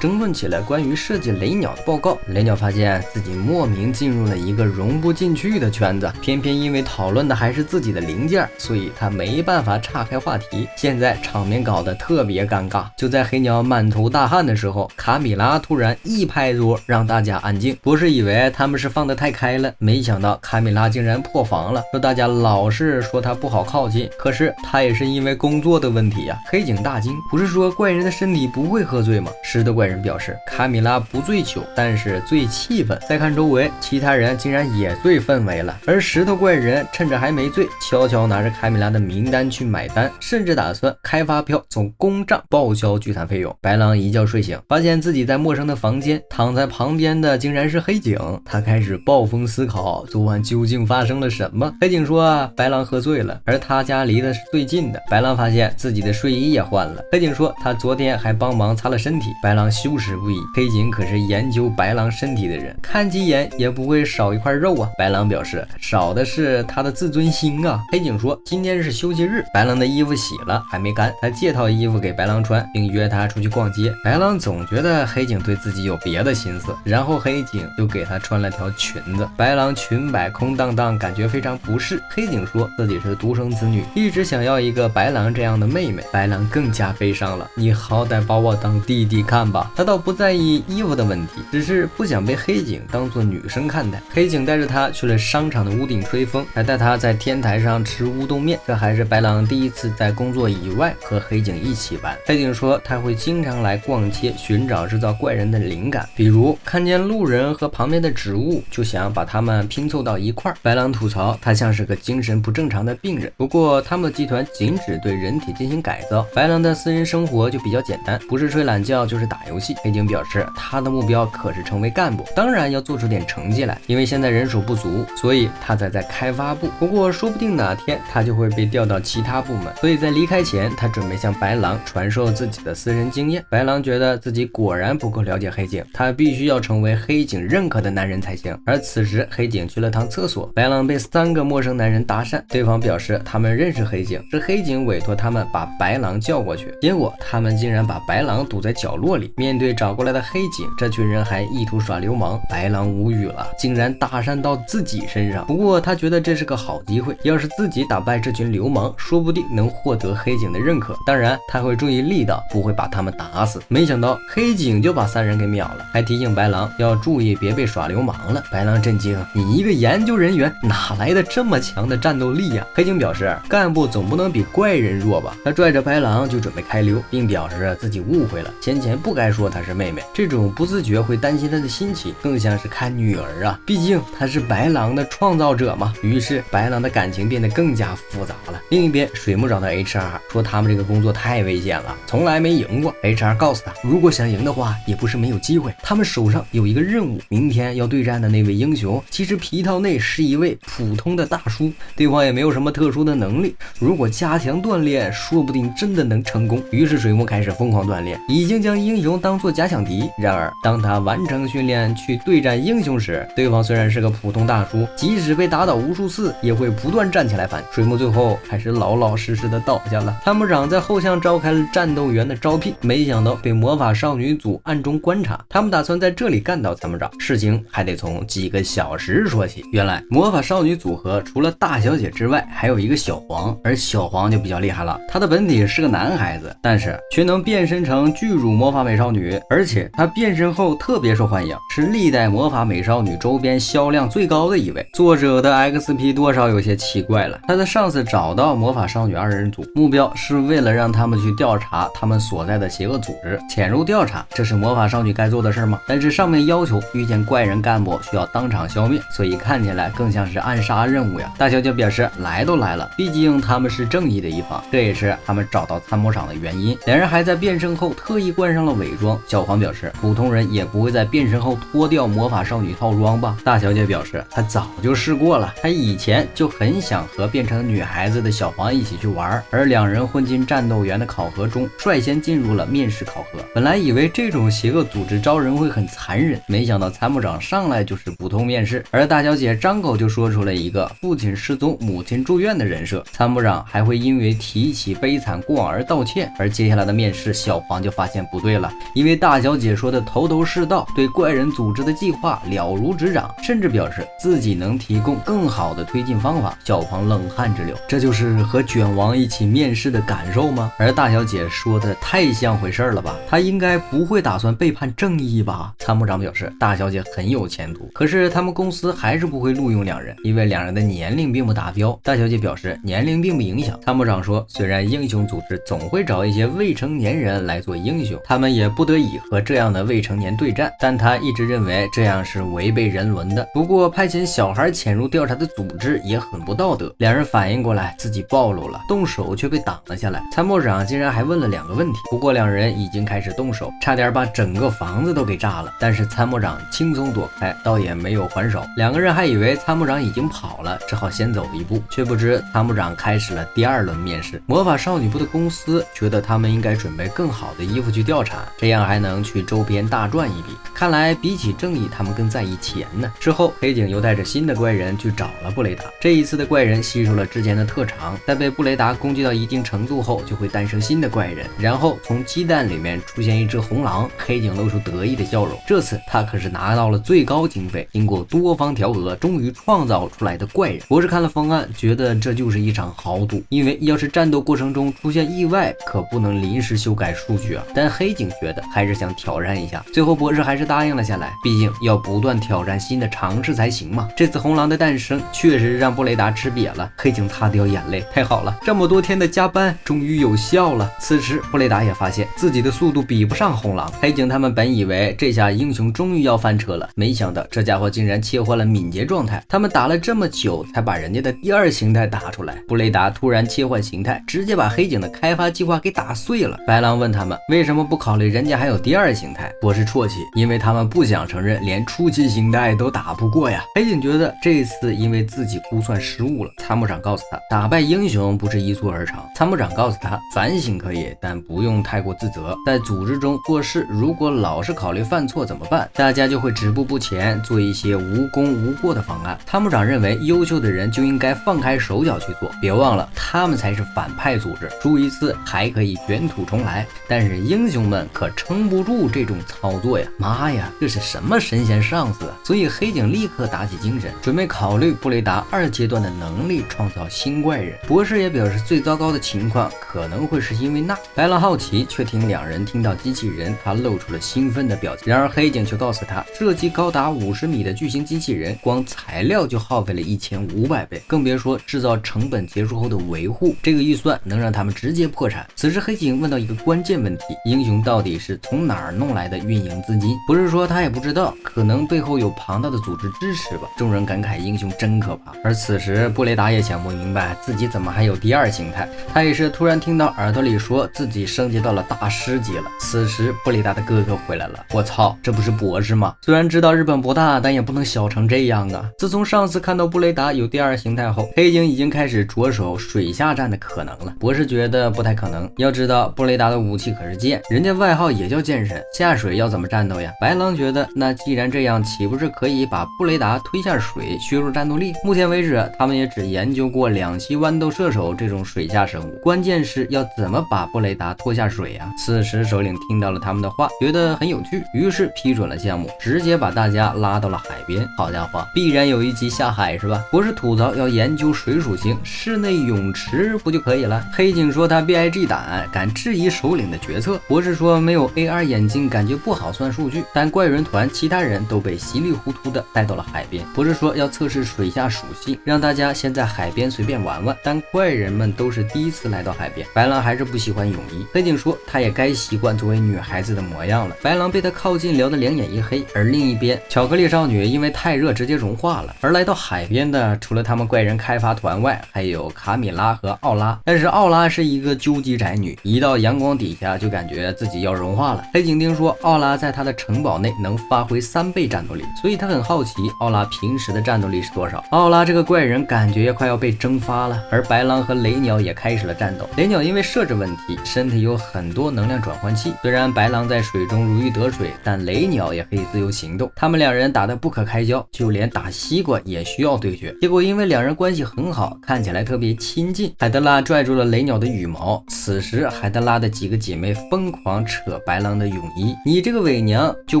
争论起了关于设计雷鸟的报告。雷鸟发现自己莫名进入了一个融不进去的圈子，偏偏因为讨论的还是自己的零件，所以他没办法岔开话题。现在场面搞得特别尴尬。就在黑鸟满头大汗的时候，卡米拉突然一拍桌让大家安静。博士以为他们是放得太开了，没想到卡米拉竟然破防了，说大家老是说他不好靠近，可是他也是因为工作的问题呀。黑警大惊，不是说怪人的身体不会喝醉吗？石头怪人表示卡米拉不醉酒，但是醉气氛。再看周围，其他人竟然也醉氛围了，而石头怪人趁着还没醉，悄悄拿着卡米拉的名单去买单，甚至打算开发票从公账报销聚餐费用。白狼一觉睡醒，发现自己在陌生的房间，躺在旁边的竟然是黑警。他开始暴风思考昨晚究竟发生了什么。黑警说白狼喝醉了，而他家离的是最近的。白狼发现自己的睡衣也换了。黑警说他昨天还帮忙擦了身体。白狼羞耻不已，黑警可是研究白狼身体的人，看几眼也不会少一块肉啊。白狼表示少的是他的自尊心啊。黑警说今天是休息日，白狼的衣服洗了还没干，他借套衣服给白狼穿，并约他出去逛街。白狼总觉得黑警对自己有别的心思，然后黑警就给他穿了条裙子。白狼裙摆空荡荡，感觉非常不适。黑警说自己是独生子女，一直想要一个白狼这样的妹妹。白狼更加悲伤了，你好歹把我当弟弟看吧。他倒不在意衣服的问题，只是不想被黑警当作女生看待。黑警带着他去了商场的屋顶吹风，还带他在天台上吃乌冬面。这还是白狼第一次在工作以外和黑警一起玩。黑警说他会经常来逛街，寻找制造怪人的灵感，比如看见路人和旁边的植物就想把它们拼凑到一块。白狼吐槽他像是个精神不正常的病人，不过他们的集团仅只对人体进行改造。白狼的私人生活就比较简单，不是睡懒觉就是打游戏。黑警表示他的目标可是成为干部，当然要做出点成绩来，因为现在人手不足，所以他在开发部，不过说不定哪天他就会被调到其他部门，所以在离开前他准备向白狼传授自己的私人经验。白狼觉得自己果然不够了解黑警，他必须要成为黑警认可的男人才行。而此时黑警去了趟厕所，白狼被3个陌生男人搭讪，对方表示他们认识黑警，是黑警委托他们把白狼叫过去，结果他们竟然把白狼堵在角落里。面对找过来的黑警，这群人还意图耍流氓，白狼无语了，竟然搭讪到自己身上。不过他觉得这是个好机会，要是自己打败这群流氓，说不定能获得黑警的认可，当然他会注意力道，不会把他们打死。没想到黑警就把3人给秒了，还提醒白狼要注意别被耍流氓了。白狼震惊，你一个研究人员哪来的这么强的战斗力呀？黑警表示干部总不能比怪人弱吧。他拽着白狼就准备开溜，并表示自己误会了，先前不该说她是妹妹，这种不自觉会担心她的心情，更像是看女儿啊，毕竟她是白狼的创造者嘛。于是白狼的感情变得更加复杂了。另一边水木找到 HR 说他们这个工作太危险了，从来没赢过。 HR 告诉他如果想赢的话也不是没有机会，他们手上有一个任务，明天要对战的那位英雄其实皮套内是一位普通的大叔，对方也没有什么特殊的能力，如果加强锻炼说不定真的能成功。于是水木开始疯狂锻炼，已经将英雄当作假想敌。然而当他完成训练去对战英雄时，对方虽然是个普通大叔，即使被打倒无数次也会不断站起来反。水木最后还是老老实实的倒下了。参谋长在后巷召开了战斗员的招聘，没想到被魔法少女组暗中观察，他们打算在这里干倒参谋长。事情还得从几个小时说起。原原来魔法少女组合除了大小姐之外，还有一个小黄，而小黄就比较厉害了，她的本体是个男孩子，但是却能变身成巨乳魔法美少女，而且她变身后特别受欢迎，是历代魔法美少女周边销量最高的一位。作者的 XP 多少有些奇怪了，他的上司找到魔法少女二人组，目标是为了让他们去调查他们所在的邪恶组织，潜入调查，这是魔法少女该做的事吗？但是上面要求遇见怪人干部需要当场消灭，所以看起来更像是暗杀任务呀。大小姐表示来都来了，毕竟他们是正义的一方，这也是他们找到参谋长的原因。两人还在变身后特意换上了伪装。小黄表示普通人也不会在变身后脱掉魔法少女套装吧。大小姐表示她早就试过了，她以前就很想和变成女孩子的小黄一起去玩，而两人混进战斗员的考核中，率先进入了面试考核。本来以为这种邪恶组织招人会很残忍，没想到参谋长上来就是普通面试，而大小姐张口就说出了一个父亲失踪母亲住院的人设，参谋长还会因为提起悲惨过往而道歉。而接下来的面试，小黄就发现不对了，因为大小姐说的头头是道，对怪人组织的计划了如指掌，甚至表示自己能提供更好的推进方法。小黄冷汗直流，这就是和卷王一起面试的感受吗？而大小姐说的太像回事了吧，她应该不会打算背叛正义吧？参谋长表示大小姐很有前途，可是他们公司还是不会录用两人，因为两人的年龄并不达标。大小姐表示年龄并不影响。参谋长说虽然英雄组织总会找一些未成年人来做英雄，他们也不得已和这样的未成年对战，但他一直认为这样是违背人伦的。不过派遣小孩潜入调查的组织也很不道德。两人反应过来自己暴露了，动手却被挡了下来。参谋长竟然还问了2个问题，不过两人已经开始动手，差点把整个房子都给炸了，但是参谋长轻松躲开，倒也没有还手。两个人还以为参谋长已经跑了，只好先走一步，却不知参谋长开始了第2轮面试。魔法少女部的公司觉得他们应该准备更好的衣服去调查，这样还能去周边大赚一笔。看来比起正义，他们更在意钱呢。之后黑警又带着新的怪人去找了布雷达，这一次的怪人吸收了之前的特长，在被布雷达攻击到一定程度后，就会诞生新的怪人，然后从鸡蛋里面出现一只红狼。黑警露出得意的笑容，这次他可是拿到了最高经费，经过多方调和，终于创造出来的怪人。博士看了方案，觉得这就是一场豪赌，因为要是战斗过程中出现意外，可不能临时修改数据啊。但黑警觉得还是想挑战一下，最后博士还是答应了下来，毕竟要不断挑战新的尝试才行嘛。这次红狼的诞生确实让布雷达吃瘪了，黑警擦掉眼泪，太好了，这么多天的加班终于有效了。此时布雷达也发现自己的速度比不上红狼，黑警他们本以为这下英雄终于要翻车了，没想到这家伙竟然切换了敏捷状态，他们打了这么久才把人家的第2形态打出来。布雷达突然切换形态，直接把黑警的开发计划给打碎了。白狼问他们为什么不考虑人家还有第2形态，博士啜泣，因为他们不想承认连初期形态都打不过呀。黑警觉得这次因为自己估算失误了，参谋长告诉他打败英雄不是一蹴而成。参谋长告诉他反省可以，但不用太过自责，在组织中做事如果老是考虑犯错怎么办，大家就会止步不前，做一些无功无过的方案。参谋长认为优秀的人就应该放开手脚去做，别忘了他们才是反派组织，输一次还可以卷土重来，但是英雄们可撑不住这种操作呀。妈呀，这是什么神仙上司啊！所以黑警立刻打起精神，准备考虑布雷达2阶段的能力创造新怪人。博士也表示最糟糕的情况可能会是因为那。白狼好奇，却听两人听到机器人，他露出了兴奋的表情。然而黑警却告诉他，设计高达50米的巨型机器人，光材料就耗费了1500倍，更别说制造成本结束后的维护，这个预算能让他们直接破产。此时黑警问到一个关键问题，英雄到底是从哪儿弄来的运营资金？不是说他也不知道，可能背后有庞大的组织支持吧。众人感慨英雄真可怕。而此时布雷达也想不明白自己怎么还有第2形态，他也是突然听到耳朵里说自己升级到了大师级了。此时布雷达的哥哥回来了，我操，这不是博士吗？虽然知道日本不大，但也不能小成这样啊。自从上次看到布雷达有第2形态后，黑警已经开始着手水下战的可能了。博士觉得不太可能，要知道布雷达的武器可是剑，人家外号也叫剑神，下水要怎么战斗呀？白狼觉得那既然这样，岂不是可以把布雷达推下水，削弱战斗力？目前为止他们也只研究过2栖豌豆射手这种水下生物，关键是要怎么把布雷达拖下水啊？此时首领听到了他们的话，觉得很有趣，于是批准了项目，直接把大家拉到了海边。好家伙，必然有一集下海是吧？博士吐槽要研究水属性，室内泳池不就可以了？黑警说他 BIG 胆，敢质疑首领的决策。博士说没有 AR 眼镜感觉不好算数据，但怪人团其他人都被稀里糊涂的带到了海边。博士说要测试水下属性，让大家先在海边随便玩玩，但怪人们都是第一次来到海边。白狼还是不喜欢泳衣，黑警说他也该习惯作为女孩子的模样了。白狼被他靠近聊得两眼一黑，而另一边巧克力少女因为太热直接融化了。而来到海边的除了他们怪人开发团外，还有卡米拉和奥拉，但是奥拉是一个究极宅女，一到阳光底下就感觉自己要融化了。黑警听说奥拉在他的城堡内能发挥3倍战斗力，所以他很好奇奥拉平时的战斗力是多少。奥拉这个怪人感觉快要被蒸发了，而白狼和雷鸟也开始了战斗。雷鸟因为设置问题，身体有很多能量转换器，虽然白狼在水中如鱼得水，但雷鸟也可以自由行动。他们两人打得不可开交，就连打西瓜也需要对决。结果因为两人关系很好，看起来特别亲近，海德拉拽住了雷鸟的羽毛。此时海德拉的几个姐妹疯狂扯白狼的泳衣，你这个伪娘就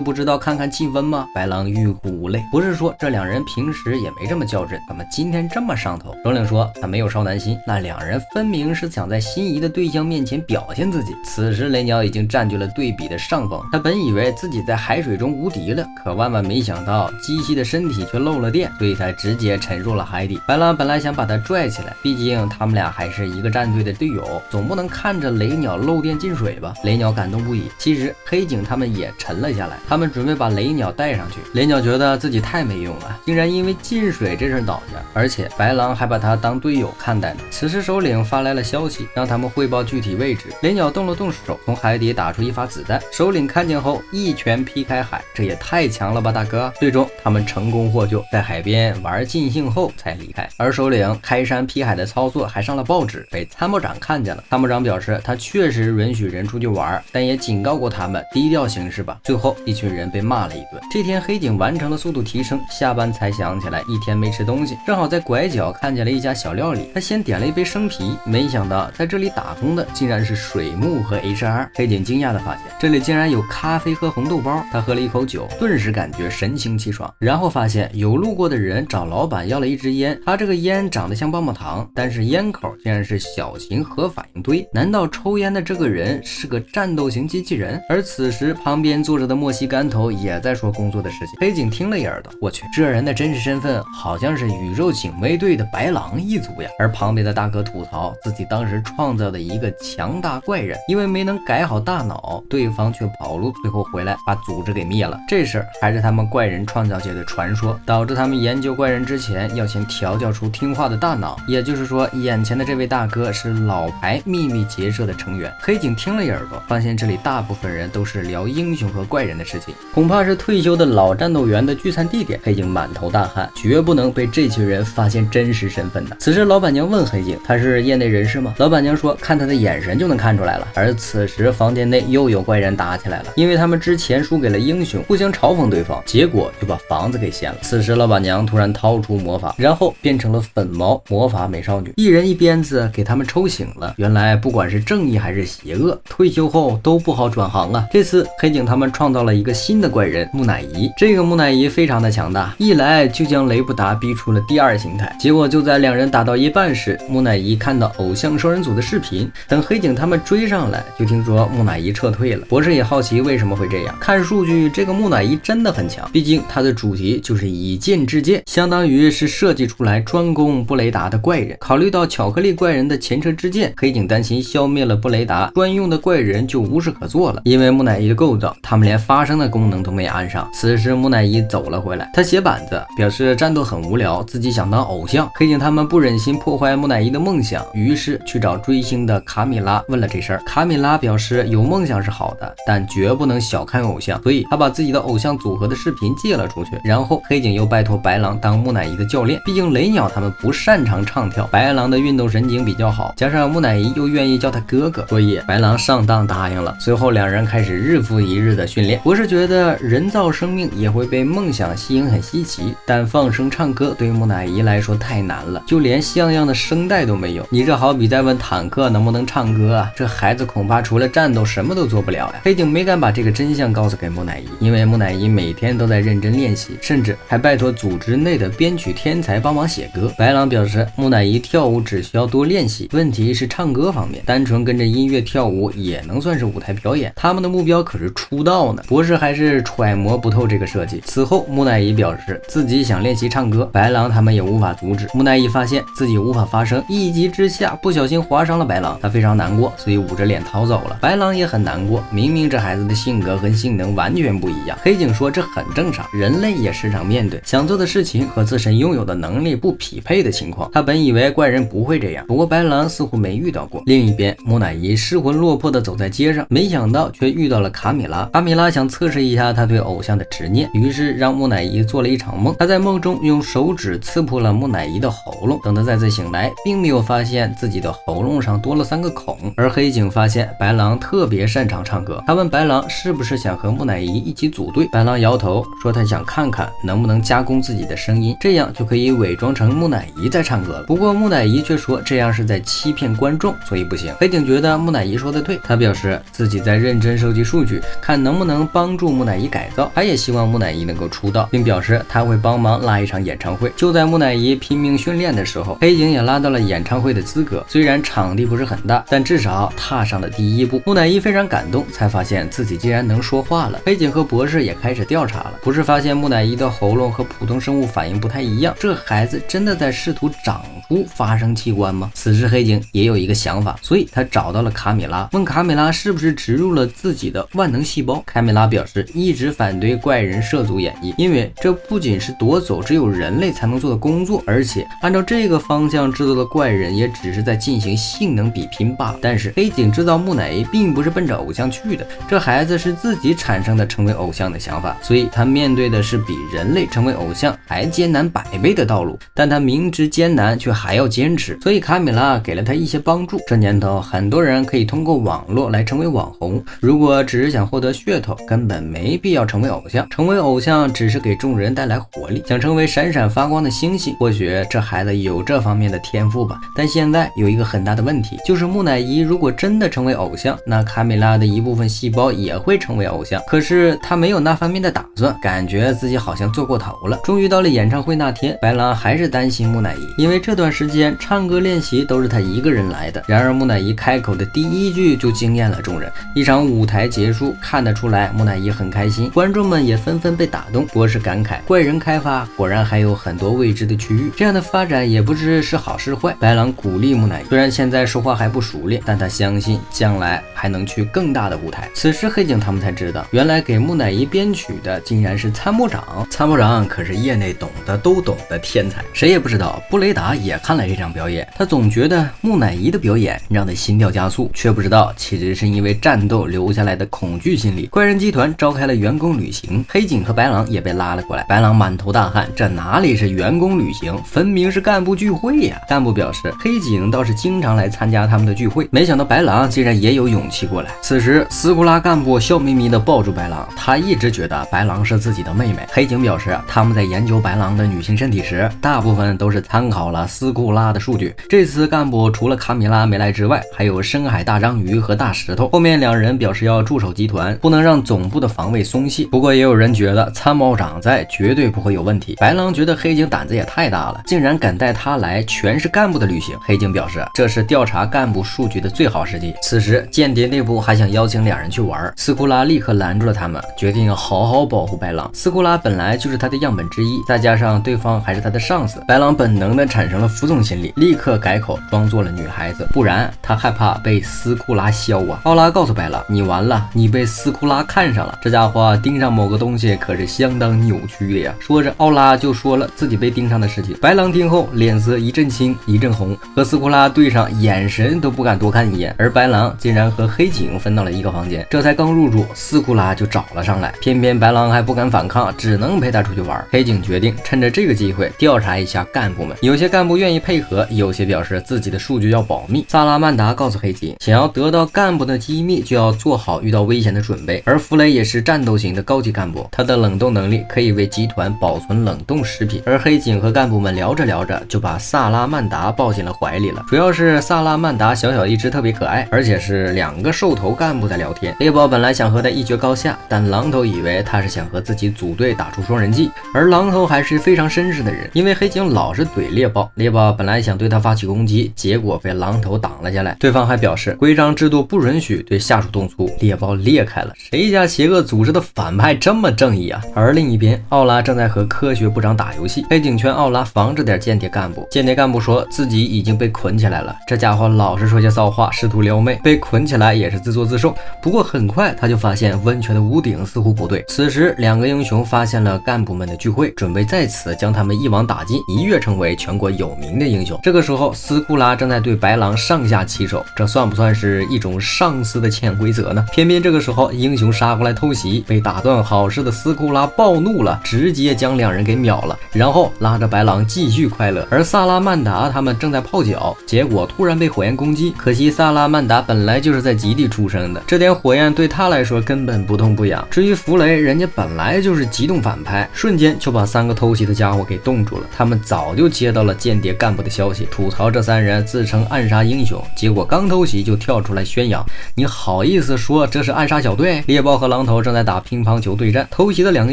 不知道看看气氛吗？白狼欲哭无泪。不是说这两人平时也没这么较真，怎么今天这么上头？首领说他没有少男心，那两人分明是想在心仪的对象面前表现自己。此时雷鸟已经占据了对比的上风，他本以为自己在海水中无敌了，可万万没想到机器的身体却漏了电，所以他直接沉入了海底。白狼本来想把他拽起来，毕竟他们俩还是一个战队的队友，总不能看着雷鸟漏电进水吧。雷鸟感动不已。其实黑警他们也沉了下来，他们准备把雷鸟带上去。雷鸟觉得自己太没用了，竟然因为进水这事倒下，而且白狼还把他当队友看待呢。此时首领发来了消息，让他们汇报具体位置。雷鸟动了动手，从海底打出一发子弹，首领看见后一拳劈开海，这也太强了吧大哥。最终他们成功获救，在海边玩尽兴后才离开。而首领开山劈海的操作还上了报纸，被参谋长看见了。参谋长表示他确实允许人出去玩，但也警告过他们低调行事吧。最后一群人被骂了一顿。这天黑警完成了速度提升，下班才想起来一天没吃东西，正好在拐角看见了一家小料理，他先点了一杯生啤，没想到在这里打工的竟然是水木和 HR。 黑警惊讶地发现这里竟然有咖啡和红豆包，他喝了一口酒，顿时感觉神清气爽，然后发现有路过的人找老板要了一支烟，他这个烟长得像棒棒糖，但是烟口竟然是小型核反应堆，难道抽烟的这个人是个战斗型机器人？而此时旁边坐着的墨西干头也在说工作的事情。黑警听了一耳朵，我去，这人的真实身份好像是宇宙警卫队的白狼一族呀。而旁边的大哥吐槽自己当时创造的一个强大怪人，因为没能改好大脑，对方却跑路，最后回来把组织给灭了。这事儿还是他们怪人创造界的传说，导致他们研究怪人之前要先调教出听话的大脑，也就是说眼前的这位大哥是老牌秘密结社的成员。黑警听了一耳朵，发现这里大部分人都是聊英雄和怪人的事情，恐怕是退休的老战斗员的聚餐地点。黑警满头大汗，绝不能被这群人发现真实身份的。此时老板娘问黑警他是业内人士吗？老板娘说看他的眼神就能看出来了。而此时房间内又有怪人打起来了，因为他们之前输给了英雄，互相嘲讽对方，结果就把房子给掀了。此时老板娘突然掏出魔法，然后变成了粉毛魔法美少女，一人一鞭子给他们抽醒了。原来不管是正义还是邪恶，退休后都不好转行啊。这次黑警他们创造了一个新的怪人木乃伊，这个木乃伊非常的强大，一来就将雷布达逼出了第二形态。结果就在两人打到一半时，木乃伊看到偶像双人组的视频，等黑警他们追上来，就听说木乃伊撤退了。博士也好奇为什么会这样，看数据这个木乃伊真的很强，毕竟它的主题就是以剑制剑，相当于是设计出来专攻布雷达的怪人。考虑到巧克力怪人的前车之鉴，黑警担心消灭了布雷达专用的怪人就无事可做了。因为木乃伊的构造，他们连发声的功能都没安上。此时木乃伊走了回来，他写板子表示战斗很无聊，自己想当偶像。黑警他们不忍心破坏木乃伊的梦想，于是去找追星的卡米拉问了这事儿。卡米拉表示有梦想是好的，但绝不能小看偶像，所以他把自己的偶像组合的视频借了出去。然后黑警又拜托白狼当木乃伊的教练，毕竟雷鸟他们不擅长唱跳，白狼的运动神经比较好，加上木乃伊又愿意意叫他哥哥，所以白狼上当答应了。随后两人开始日复一日的训练。博士觉得人造生命也会被梦想吸引很稀奇，但放声唱歌对于木乃伊来说太难了，就连像样的声带都没有。你这好比在问坦克能不能唱歌啊，这孩子恐怕除了战斗什么都做不了呀。黑警没敢把这个真相告诉给木乃伊，因为木乃伊每天都在认真练习，甚至还拜托组织内的编曲天才帮忙写歌。白狼表示木乃伊跳舞只需要多练习，问题是唱歌方面，单纯跟着音乐跳舞也能算是舞台表演，他们的目标可是出道呢。博士还是揣摩不透这个设计。此后木乃伊表示自己想练习唱歌，白狼他们也无法阻止。木乃伊发现自己无法发声，一急之下不小心划伤了白狼，他非常难过，所以捂着脸逃走了。白狼也很难过，明明这孩子的性格和性能完全不一样。黑警说这很正常，人类也时常面对想做的事情和自身拥有的能力不匹配的情况。他本以为怪人不会这样，不过白狼似乎没遇到过。另一边，木乃伊失魂落魄地走在街上，没想到却遇到了卡米拉。卡米拉想测试一下他对偶像的执念，于是让木乃伊做了一场梦。他在梦中用手指刺破了木乃伊的喉咙，等他再次醒来，并没有发现自己的喉咙上多了3个孔。而黑警发现白狼特别擅长唱歌，他问白狼是不是想和木乃伊一起组队。白狼摇头说他想看看能不能加工自己的声音，这样就可以伪装成木乃伊在唱歌了。不过木乃伊却说这样是在欺骗观众，所以不行。黑警觉得木乃伊说的对，他表示自己在认真收集数据，看能不能帮助木乃伊改造。他也希望木乃伊能够出道，并表示他会帮忙拉一场演唱会。就在木乃伊拼命训练的时候，黑警也拉到了演唱会的资格，虽然场地不是很大，但至少踏上了第一步。木乃伊非常感动，才发现自己竟然能说话了。黑警和博士也开始调查了，不是发现木乃伊的喉咙和普通生物反应不太一样，这孩子真的在试图长出发声器官吗？此时黑警也有一个想法，所以他找到了卡米拉，问卡米拉是不是植入了自己的万能细胞。卡米拉表示一直反对怪人涉足演艺，因为这不仅是夺走只有人类才能做的工作，而且按照这个方向制作的怪人也只是在进行性能比拼罢了。但是黑警制造木乃伊并不是奔着偶像去的，这孩子是自己产生的成为偶像的想法，所以他面对的是比人类成为偶像还艰难100倍的道路，但他明知艰难却还要坚持，所以卡米拉给了他一些帮助。这年头很多人可以通过网络来成为网红，如果只是想获得噱头，根本没必要成为偶像。成为偶像只是给众人带来活力，想成为闪闪发光的星星，或许这孩子有这方面的天赋吧。但现在有一个很大的问题，就是木乃伊如果真的成为偶像，那卡米拉的一部分细胞也会成为偶像，可是他没有那方面的打算，感觉自己好像做过头了。终于到了演唱会那天，白狼还是担心木乃伊，因为这段时间唱歌练习都是他一个人来的。然而木乃伊开口的第一句就惊艳了众人，一场舞台结束，看得出来木乃伊很开心，观众们也纷纷被打动。博士感慨怪人开发果然还有很多未知的区域，这样的发展也不知是好是坏。白狼鼓励木乃伊，虽然现在说话还不熟练，但他相信将来还能去更大的舞台。此时黑警他们才知道，原来给木乃伊编曲的竟然是参谋长。参谋长可是业内懂的都懂的天才，谁也不知道布雷达也看了这场表演，他总觉得木乃伊的表演让他心跳加速，却不知道其实是因为战斗留下来的恐惧心理。怪人集团召开了员工旅行，黑警和白狼也被拉了过来。白狼满头大汗，这哪里是员工旅行，分明是干部聚会呀。干部表示黑警倒是经常来参加他们的聚会，没想到白狼竟然也有勇气过来。此时斯库拉干部笑眯眯地抱住白狼，他一直觉得白狼是自己的妹妹。黑警表示他们在研究白狼的女性身体时，大部分都是参考了斯库拉的数据。这次干部除了卡米拉没来之外，还有深海大章鱼和大石头。后面两人表示要驻守集团，不能让总部的防卫松懈。不过也有人觉得参谋长在绝对不会有问题。白狼觉得黑警胆子也太大了，竟然敢带他来全是干部的旅行。黑警表示这是调查干部数据的最好时机。此时间谍内部还想邀请两人去玩，斯库拉立刻拦住了他们，决定要好好保护白狼。斯库拉本来就是他的样本之一，再加上对方还是他的上司，白狼本能的产生了服从心理，立刻改口装作了女孩子，不然他害怕被斯库拉削啊。奥拉告诉白狼，你完了，你被斯库拉看上了，这家伙盯上某个东西可是相当扭曲的呀。说着奥拉就说了自己被盯上的事情。白狼听后脸色一阵青一阵红，和斯库拉对上眼神都不敢多看一眼，而白狼竟然和黑警分到了一个房间。这才刚入住，斯库拉就找了上来，偏偏白狼还不敢反抗，只能陪他出去玩。黑警决定趁着这个机会调查一下干部们，有些干部愿意配合，有些表示自己的数据要保密。萨拉曼达告诉黑警，想要得到干部的机密，就要做好遇到危险的准备。而弗雷也是战斗型的高级干部，他的冷冻能力可以为集团保存冷冻食品。而黑警和干部们聊着聊着，就把萨拉曼达抱进了怀里了。主要是萨拉曼达小小一只，特别可爱，而且是两个兽头干部在聊天。猎豹本来想和他一决高下，但狼头以为他是想和自己组队打出双人技，而狼头还是非常绅士的人，因为黑警老是怼猎豹，猎豹本来想对他发起攻击，结果被狼头挡了下来。对方还表示规章制度不允许对下属动粗，猎豹裂开了。谁家邪恶组织的反派这么正义啊？而另一边，奥拉正在和科学部长打游戏，黑警劝奥拉防着点间谍干部。间谍干部说自己已经被捆起来了，这家伙老是说些骚话，试图撩妹，被捆起来也是自作自受。不过很快他就发现温泉的屋顶似乎不对。此时两个英雄发现了干部们的聚会，准备在此将他们一网打尽，一跃成为全国有名的英雄。这个时候斯库拉正在对白狼上下其手，这算不算是一种上司的潜规则呢？偏偏这个时候英雄杀过来偷袭，被打断好事的斯库拉暴怒了，直接将两人给秒了，然后拉着白狼继续快乐。而萨拉曼达他们正在泡脚，结果突然被火焰攻击，可惜萨拉曼达本来就是在极地出生的，这点火焰对他来说根本不痛不痒。至于弗雷，人家本来就是极冻反派，瞬间就把三个偷袭的家伙给冻住了。他们早就接到了间谍干部的消息，吐槽这三人自称暗杀英雄，结果刚偷袭就跳出来宣扬，你好意思说这是暗杀小队？猎豹和狼头正在打乒乓球对战，偷袭的两个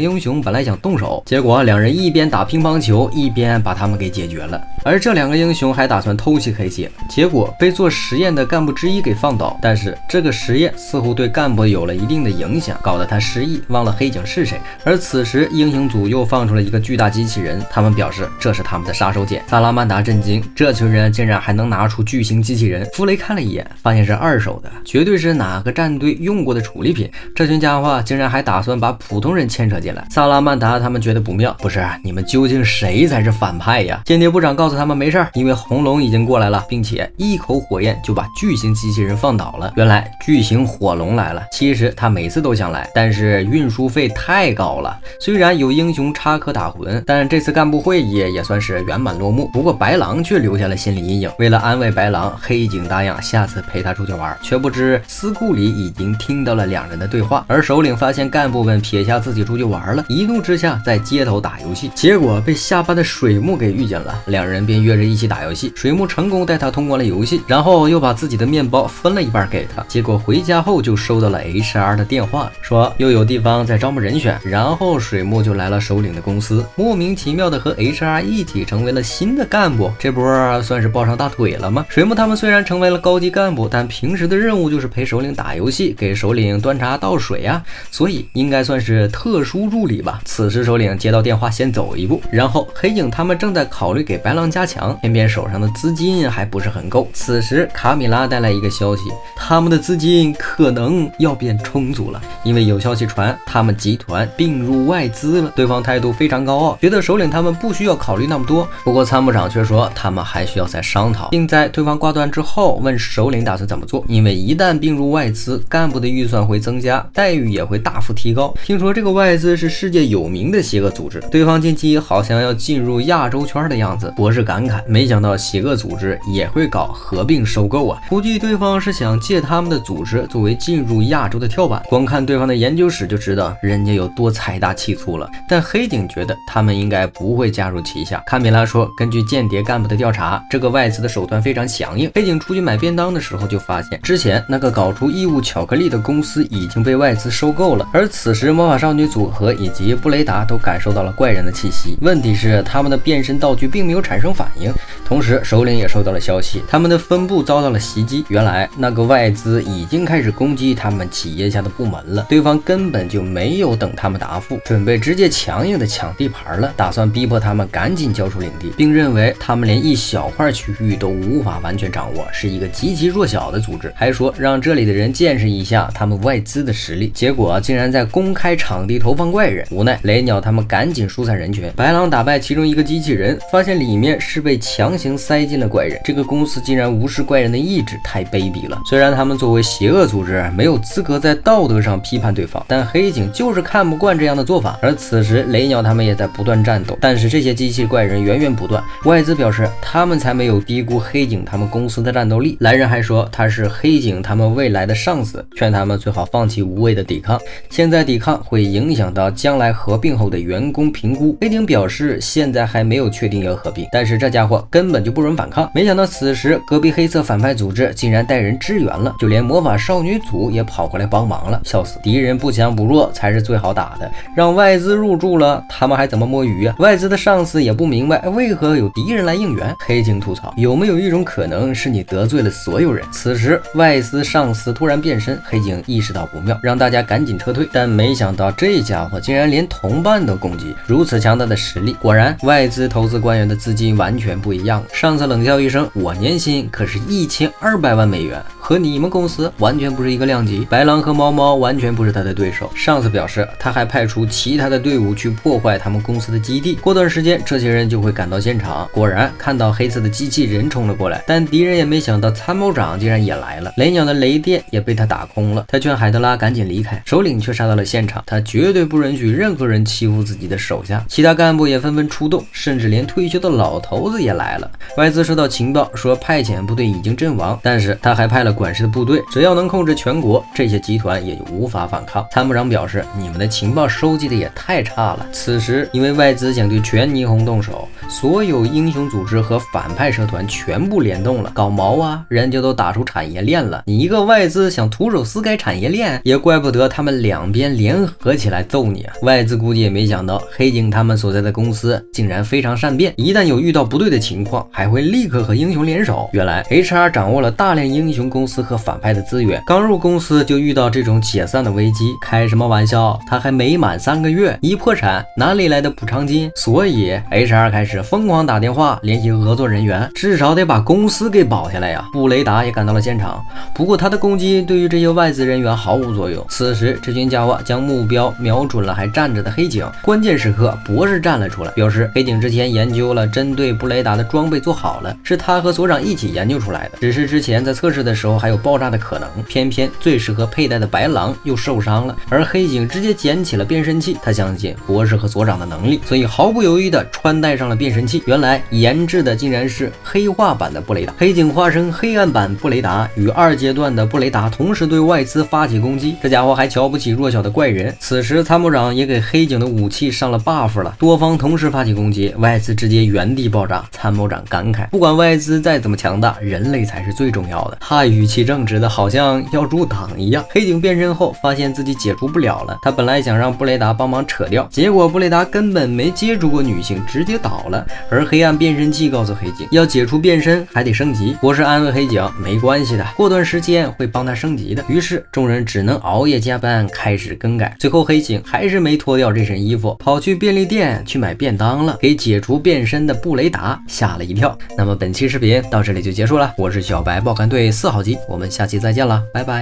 英雄本来想动手，结果两人一边打乒乓球一边把他们给解决了。而这两个英雄还打算偷袭黑警，结果被做实验的干部之一给放倒，但是这个实验似乎对干部有了一定的影响，搞得他失忆，忘了黑警是谁。而此时英雄组又放出了一个巨大机器人，他们表示这是他们的杀手锏。萨拉曼达震惊，这群人竟然还能拿出巨型机器人。弗雷看了一眼，发现是二手的，绝对是哪个战队用过的处理品。这群家伙竟然还打算把普通人牵扯进来。萨拉曼达他们觉得不妙，不是你们究竟谁才是反派呀？间谍部长告诉他们没事，因为红龙已经过来了，并且一口火焰就把巨型机器人放倒了。原来巨型火龙来了，其实他每次都想来，但是运输费太高了。虽然有英雄插科打诨，但这次干部会议也算是圆满落幕。不过白狼却留下了心理阴影，为了安慰白狼，黑警答应下次陪他出去玩，却不知司库里已经听到了两人的对话。而首领发现干部们撇下自己出去玩了，一怒之下在街头打游戏，结果被下班的水木给遇见了，两人便约着一起打游戏。水木成功带他通关了游戏，然后又把自己的面包分了一半给他，结果回家后就收到了 HR 的电话，说又有地方在招募人选，然后水木就来了首领的公司，莫名其妙的和 HR 一起成为了新的干部，这波算是抱上大腿了吗？水木他们虽然成为了高级干部，但平时的任务就是陪首领打游戏，给首领端茶倒水啊，所以应该算是特殊助理吧。此时首领接到电话先走一步，然后黑警他们正在考虑给白狼加强，偏偏手上的资金还不是很够。此时卡米拉带来一个消息，他们的资金可能要变充足了，因为有消息传他们集团并入外资了。对方态度非常高傲，觉得首领他们不需要考虑那么多。不过参谋长却说他们还需要再商讨，并在对方挂断之后问首领打算怎么做，因为一旦并入外资，干部的预算会增加，待遇也会大幅提高。听说这个外资是世界有名的邪恶组织，对方近期好像要进入亚洲圈的样子。博士感慨，没想到邪恶组织也会搞合并收购啊，估计对方是想借他们的组织作为进入亚洲的跳板。光看对方的研究室就知道人家有多财大气粗了。但黑警觉得他们应该不会加入旗下。卡米拉说，根据间谍干部的调查，这个外资的手段非常强硬。黑警出去买便当的时候就发现，之前那个搞出异物巧克力的公司已经被外资收购了。而此时魔法少女组合以及布雷达都感受到了怪人的气息，问题是他们的变身道具并没有产生反应。同时首领也收到了消息，他们的分部遭到了袭击，原来那个外资已经开始攻击他们企业下的部门了，对方根本就没有等他们答复，准备直接强硬的抢地盘了，打算逼迫他们赶紧交出领地，并认为他们连一小块区域都无法完全掌握，是一个极其弱小的组织，还说让这里的人见识一下他们外资的实力，结果竟然在公开场地投放怪人。无奈雷鸟他们赶紧疏散人群，白狼打败其中一个机器人，发现里面是被强行塞进了怪人，这个公司竟然无视怪人的意志，太卑鄙了。虽然他们们作为邪恶组织，没有资格在道德上批判对方，但黑警就是看不惯这样的做法。而此时雷鸟他们也在不断战斗，但是这些机器怪人源源不断。外资表示他们才没有低估黑警他们公司的战斗力，来人还说他是黑警他们未来的上司，劝他们最好放弃无谓的抵抗，现在抵抗会影响到将来合并后的员工评估。黑警表示现在还没有确定要合并，但是这家伙根本就不容反抗。没想到此时隔壁黑色反派组织竟然带人支援了，就连魔法少女组也跑过来帮忙了。笑死，敌人不强不弱才是最好打的，让外资入驻了，他们还怎么摸鱼啊？外资的上司也不明白为何有敌人来应援。黑警吐槽，有没有一种可能是你得罪了所有人？此时外资上司突然变身，黑警意识到不妙，让大家赶紧撤退，但没想到这家伙竟然连同伴都攻击，如此强大的实力，果然外资投资官员的资金完全不一样。上司冷笑一声，我年薪可是1200万美元，和你们公司完全不是一个量级。白狼和猫猫完全不是他的对手。上司表示他还派出其他的队伍去破坏他们公司的基地，过段时间这些人就会赶到现场。果然看到黑色的机器人冲了过来，但敌人也没想到参谋长竟然也来了，雷鸟的雷电也被他打空了。他劝海德拉赶紧离开，首领却杀到了现场，他绝对不允许任何人欺负自己的手下。其他干部也纷纷出动，甚至连退休的老头子也来了。外资收到情报说派遣部队已经阵亡，但是他还派了管事的部队，只要能控制全国，这些集团也就无法反抗。参谋长表示，你们的情报收集的也太差了。此时因为外资想对全霓虹动手，所有英雄组织和反派社团全部联动了，搞毛啊，人家都打出产业链了，你一个外资想徒手撕开产业链，也怪不得他们两边联合起来揍你啊。外资估计也没想到黑警他们所在的公司竟然非常善变，一旦有遇到不对的情况，还会立刻和英雄联手。原来 HR 掌握了大量英雄公司和反派的资源，刚入公司就遇到这种解散的危机，开什么玩笑，他还没满3个月，一破产哪里来的补偿金？所以 HR 开始疯狂打电话联系合作人员，至少得把公司给保下来呀。布雷达也赶到了现场，不过他的攻击对于这些外资人员毫无作用。此时这群家伙将目标瞄准了还站着的黑警，关键时刻博士站了出来，表示黑警之前研究了针对布雷达的装备做好了，是他和所长一起研究出来的，只是之前在测试的时候还有爆炸的可能，偏偏最适合佩戴的白狼又受伤了，而黑警直接捡起了变身器，他相信博士和所长的能力，所以毫不犹豫的穿戴上了变身器。原来研制的竟然是黑化版的布雷达，黑警化身黑暗版布雷达，与2阶段的布雷达同时对外资发起攻击，这家伙还瞧不起弱小的怪人。此时参谋长也给黑警的武器上了 buff 了，多方同时发起攻击，外资直接原地爆炸。参谋长感慨，不管外资再怎么强大，人类才是最重要的。他语气正直的好像要入党一样。黑警变身后发现自己解除不了了，他本来想让布雷达帮忙扯掉，结果布雷达根本没接触过女性，直接倒了。而黑暗变身器告诉黑警，要解除变身还得升级。博士安慰黑警，没关系的，过段时间会帮他升级的。于是众人只能熬夜加班开始更改。最后黑警还是没脱掉这身衣服，跑去便利店去买便当了，给解除变身的布雷达吓了一跳。那么本期视频到这里就结束了，我是小白爆肝队4号机，我们下期再见了，拜拜。